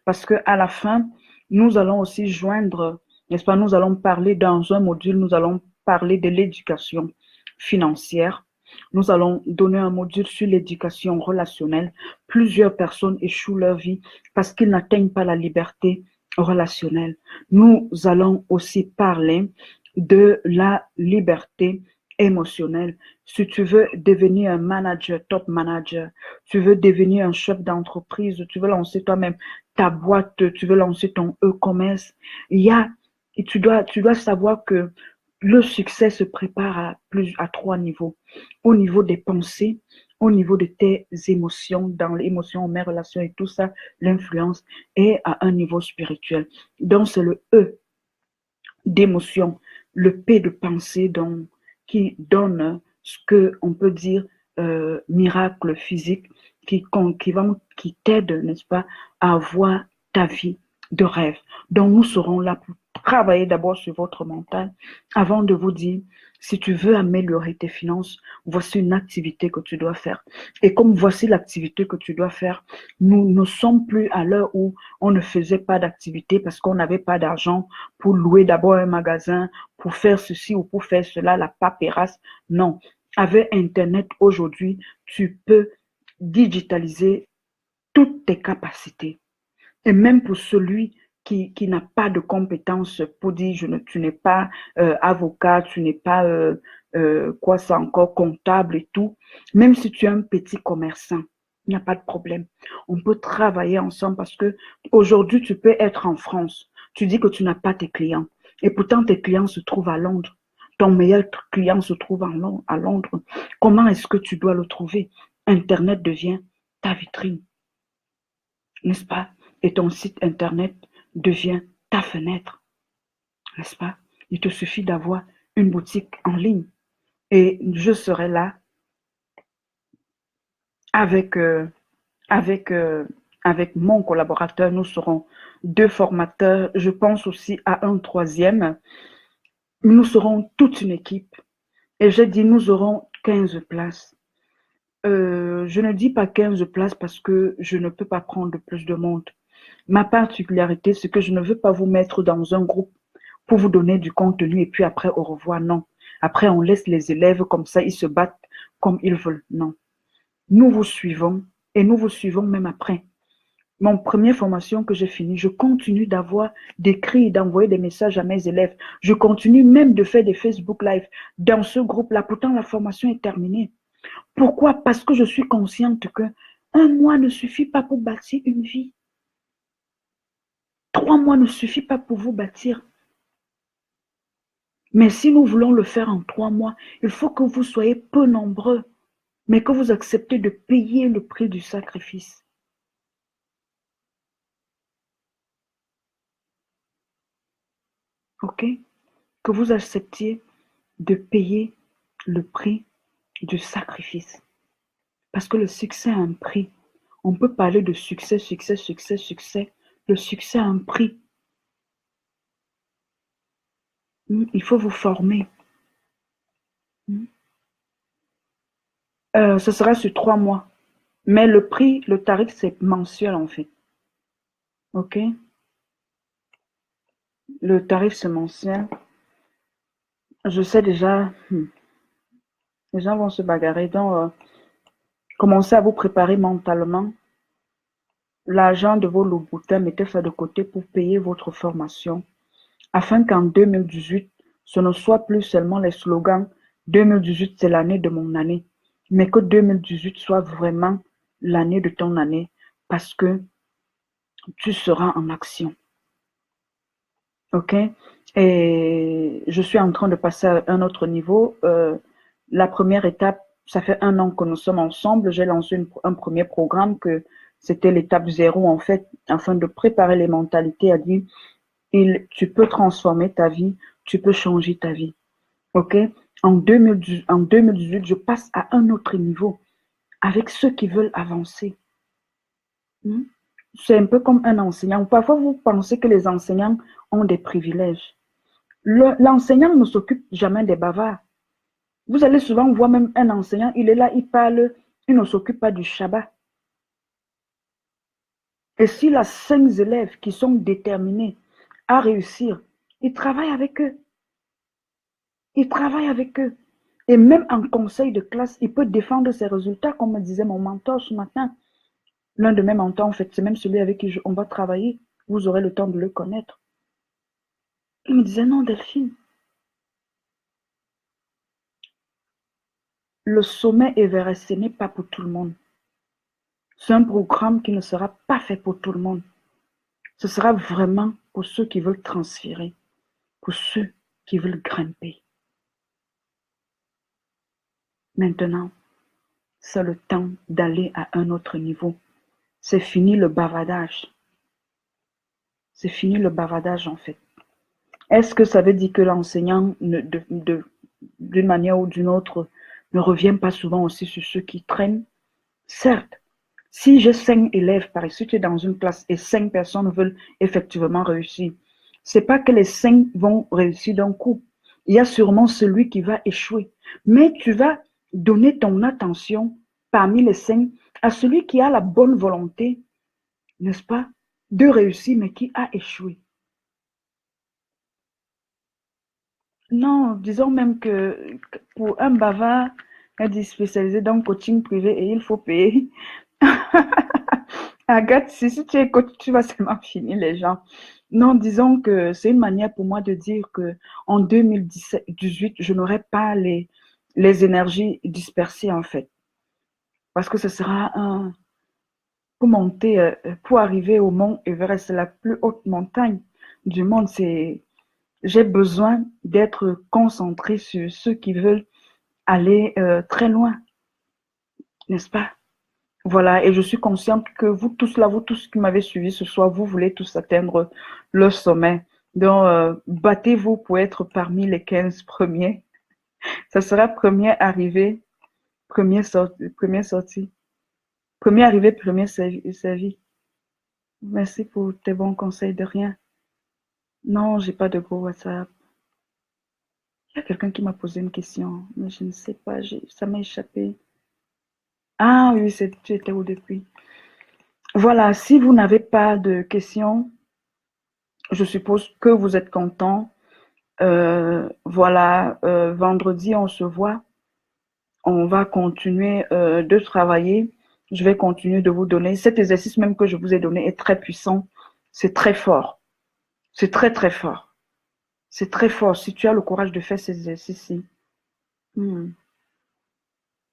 Parce qu'à la fin, nous allons aussi joindre, n'est-ce pas, nous allons parler dans un module, nous allons parler de l'éducation financière. Nous allons donner un module sur l'éducation relationnelle. Plusieurs personnes échouent leur vie parce qu'ils n'atteignent pas la liberté relationnelle. Nous allons aussi parler de la liberté émotionnelle. Si tu veux devenir un manager, top manager, tu veux devenir un chef d'entreprise, tu veux lancer toi-même ta boîte, tu veux lancer ton e-commerce, tu dois savoir que le succès se prépare à 3 niveaux. Au niveau des pensées, au niveau de tes émotions, dans les émotions, mes relations et tout ça, l'influence, et à un niveau spirituel. Donc, c'est le E d'émotion, le P de pensée qui donne ce qu'on peut dire miracle physique, qui t'aide, n'est-ce pas, à avoir ta vie de rêve. Donc, nous serons là pour travailler d'abord sur votre mental avant de vous dire, si tu veux améliorer tes finances, voici une activité que tu dois faire. Et comme voici l'activité que tu dois faire, nous ne sommes plus à l'heure où on ne faisait pas d'activité parce qu'on n'avait pas d'argent pour louer d'abord un magasin, pour faire ceci ou pour faire cela, la paperasse. Non. Avec Internet aujourd'hui, tu peux digitaliser toutes tes capacités. Et même pour celui qui n'a pas de compétences pour dire tu n'es pas avocat, tu n'es pas quoi ça encore, comptable et tout, même si tu es un petit commerçant, il n'y a pas de problème. On peut travailler ensemble parce que aujourd'hui, tu peux être en France. Tu dis que tu n'as pas tes clients. Et pourtant, tes clients se trouvent à Londres. Ton meilleur client se trouve à Londres. Comment est-ce que tu dois le trouver? Internet devient ta vitrine, n'est-ce pas? Et ton site Internet devient ta fenêtre, n'est-ce pas? Il te suffit d'avoir une boutique en ligne. Et je serai là avec, avec mon collaborateur. Nous serons 2 formateurs. Je pense aussi à un 3e. Nous serons toute une équipe. Et j'ai dit, nous aurons 15 places. Je ne dis pas 15 places parce que je ne peux pas prendre plus de monde. Ma particularité, c'est que je ne veux pas vous mettre dans un groupe pour vous donner du contenu et puis après, au revoir. Non. Après, on laisse les élèves comme ça, ils se battent comme ils veulent. Non. Nous vous suivons et nous vous suivons même après. Mon première formation que j'ai finie, je continue d'écrire, d'envoyer des messages à mes élèves. Je continue même de faire des Facebook Live dans ce groupe-là. Pourtant, la formation est terminée. Pourquoi? Parce que je suis consciente que 1 mois ne suffit pas pour bâtir une vie. 3 mois ne suffit pas pour vous bâtir. Mais si nous voulons le faire en 3 mois, il faut que vous soyez peu nombreux, mais que vous acceptez de payer le prix du sacrifice. OK? Que vous acceptiez de payer le prix du sacrifice. Parce que le succès a un prix. On peut parler de succès, succès, succès, succès. Le succès a un prix. Il faut vous former. Ce sera sur 3 mois. Mais le prix, le tarif, c'est mensuel en fait. OK? Le tarif, c'est mensuel. Je sais déjà, les gens vont se bagarrer. Donc, commencez à vous préparer mentalement. L'argent de vos loups-boutins, mettez ça de côté pour payer votre formation. Afin qu'en 2018, ce ne soit plus seulement les slogans 2018, c'est l'année de mon année, mais que 2018 soit vraiment l'année de ton année parce que tu seras en action. OK? Et je suis en train de passer à un autre niveau. La première étape, ça fait 1 an que nous sommes ensemble. J'ai lancé un premier programme que c'était l'étape 0 en fait, afin de préparer les mentalités à dire tu peux transformer ta vie, tu peux changer ta vie. OK? En 2018, je passe à un autre niveau avec ceux qui veulent avancer. C'est un peu comme un enseignant. Parfois, vous pensez que les enseignants ont des privilèges. L'enseignant ne s'occupe jamais des bavards. Vous allez souvent voir même un enseignant, il est là, il parle, il ne s'occupe pas du Shabbat. Et s'il a 5 élèves qui sont déterminés à réussir, il travaille avec eux. Il travaille avec eux. Et même en conseil de classe, il peut défendre ses résultats, comme me disait mon mentor ce matin. L'un de mes mentors, en fait, c'est même celui avec qui on va travailler. Vous aurez le temps de le connaître. Il me disait, non, Delphine, le sommet Everest, ce n'est pas pour tout le monde. C'est un programme qui ne sera pas fait pour tout le monde. Ce sera vraiment pour ceux qui veulent transférer, pour ceux qui veulent grimper. Maintenant, c'est le temps d'aller à un autre niveau. C'est fini le bavardage. C'est fini le bavardage en fait. Est-ce que ça veut dire que l'enseignant, d'une manière ou d'une autre, ne revient pas souvent aussi sur ceux qui traînent? Certes, si j'ai 5 élèves, par exemple, si tu es dans une classe et 5 personnes veulent effectivement réussir, c'est pas que les 5 vont réussir d'un coup. Il y a sûrement celui qui va échouer. Mais tu vas donner ton attention parmi les 5 à celui qui a la bonne volonté, n'est-ce pas, de réussir, mais qui a échoué. Non, disons même que pour un bavard, elle dit spécialisé dans le coaching privé et il faut payer. Agathe, si tu es coach, tu vas seulement finir les gens. Non, disons que c'est une manière pour moi de dire que en 2018, je n'aurai pas les énergies dispersées en fait. Parce que ce sera pour monter, pour arriver au mont Everest, c'est la plus haute montagne du monde. J'ai besoin d'être concentrée sur ceux qui veulent aller très loin, n'est-ce pas? Voilà, et je suis consciente que vous tous là, vous tous qui m'avez suivi ce soir, vous voulez tous atteindre le sommet. Donc, battez-vous pour être parmi les 15 premiers. Ça sera premier arrivé, premier sorti, premier sorti. Premier arrivé, premier servi. Merci pour tes bons conseils, de rien. Non, j'ai pas de gros WhatsApp. Il y a quelqu'un qui m'a posé une question, mais je ne sais pas, ça m'a échappé. Ah oui, tu étais où depuis? Voilà, si vous n'avez pas de questions, je suppose que vous êtes content. Voilà, vendredi, on se voit. On va continuer de travailler. Je vais continuer de vous donner. Cet exercice même que je vous ai donné est très puissant. C'est très fort. C'est très, très fort. C'est très fort. Si tu as le courage de faire ces exercices-ci,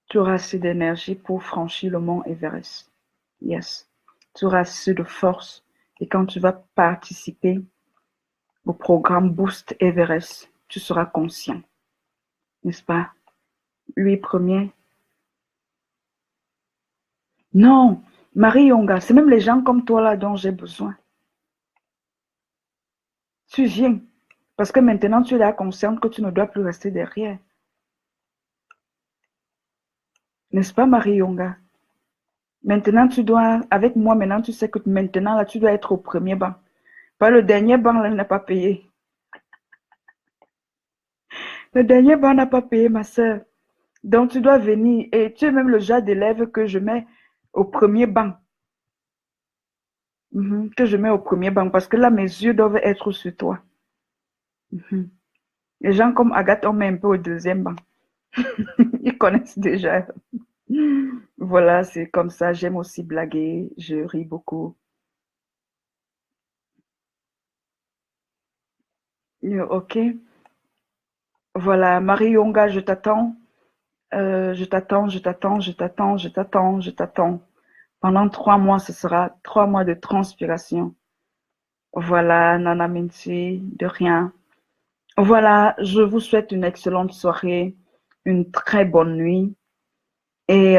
tu auras assez d'énergie pour franchir le mont Everest. Yes. Tu auras assez de force. Et quand tu vas participer au programme Boost Everest, tu seras conscient. N'est-ce pas? Lui premier. Non, Marie Yonga, c'est même les gens comme toi là dont j'ai besoin. Tu viens. Parce que maintenant, tu es là consciente que tu ne dois plus rester derrière. N'est-ce pas, Marie Yonga? Maintenant, tu dois, avec moi, maintenant, tu sais que maintenant, là, tu dois être au premier banc. Pas le dernier banc, là, n'a pas payé. Le dernier banc n'a pas payé, ma soeur. Donc, tu dois venir. Et tu es même le genre d'élève que je mets au premier banc. Que je mets au premier banc. Parce que là, mes yeux doivent être sur toi. Mhm. Les gens comme Agathe, on met un peu au deuxième banc. Ils connaissent déjà. Voilà, c'est comme ça. J'aime aussi blaguer. Je ris beaucoup. Ok. Voilà, Marie Yonga, je t'attends. Je t'attends, je t'attends, je t'attends, je t'attends, je t'attends. Pendant 3 mois, ce sera 3 mois de transpiration. Voilà, Nana Minty, de rien. Voilà, je vous souhaite une excellente soirée, une très bonne nuit et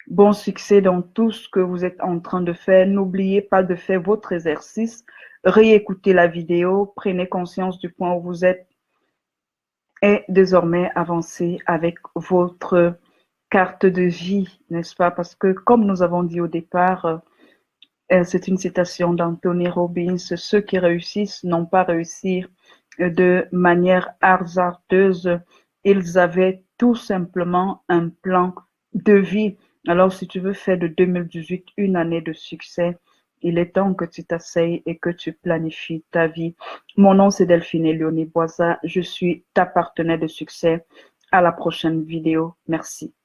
bon succès dans tout ce que vous êtes en train de faire. N'oubliez pas de faire votre exercice, réécoutez la vidéo, prenez conscience du point où vous êtes et désormais avancez avec votre carte de vie, n'est-ce pas? Parce que comme nous avons dit au départ, c'est une citation d'Anthony Robbins, ceux qui réussissent n'ont pas réussi de manière hasardeuse, ils avaient tout simplement un plan de vie. Alors, si tu veux faire de 2018 une année de succès, il est temps que tu t'asseyes et que tu planifies ta vie. Mon nom, c'est Delphine Léonie Boisa. Je suis ta partenaire de succès. À la prochaine vidéo. Merci.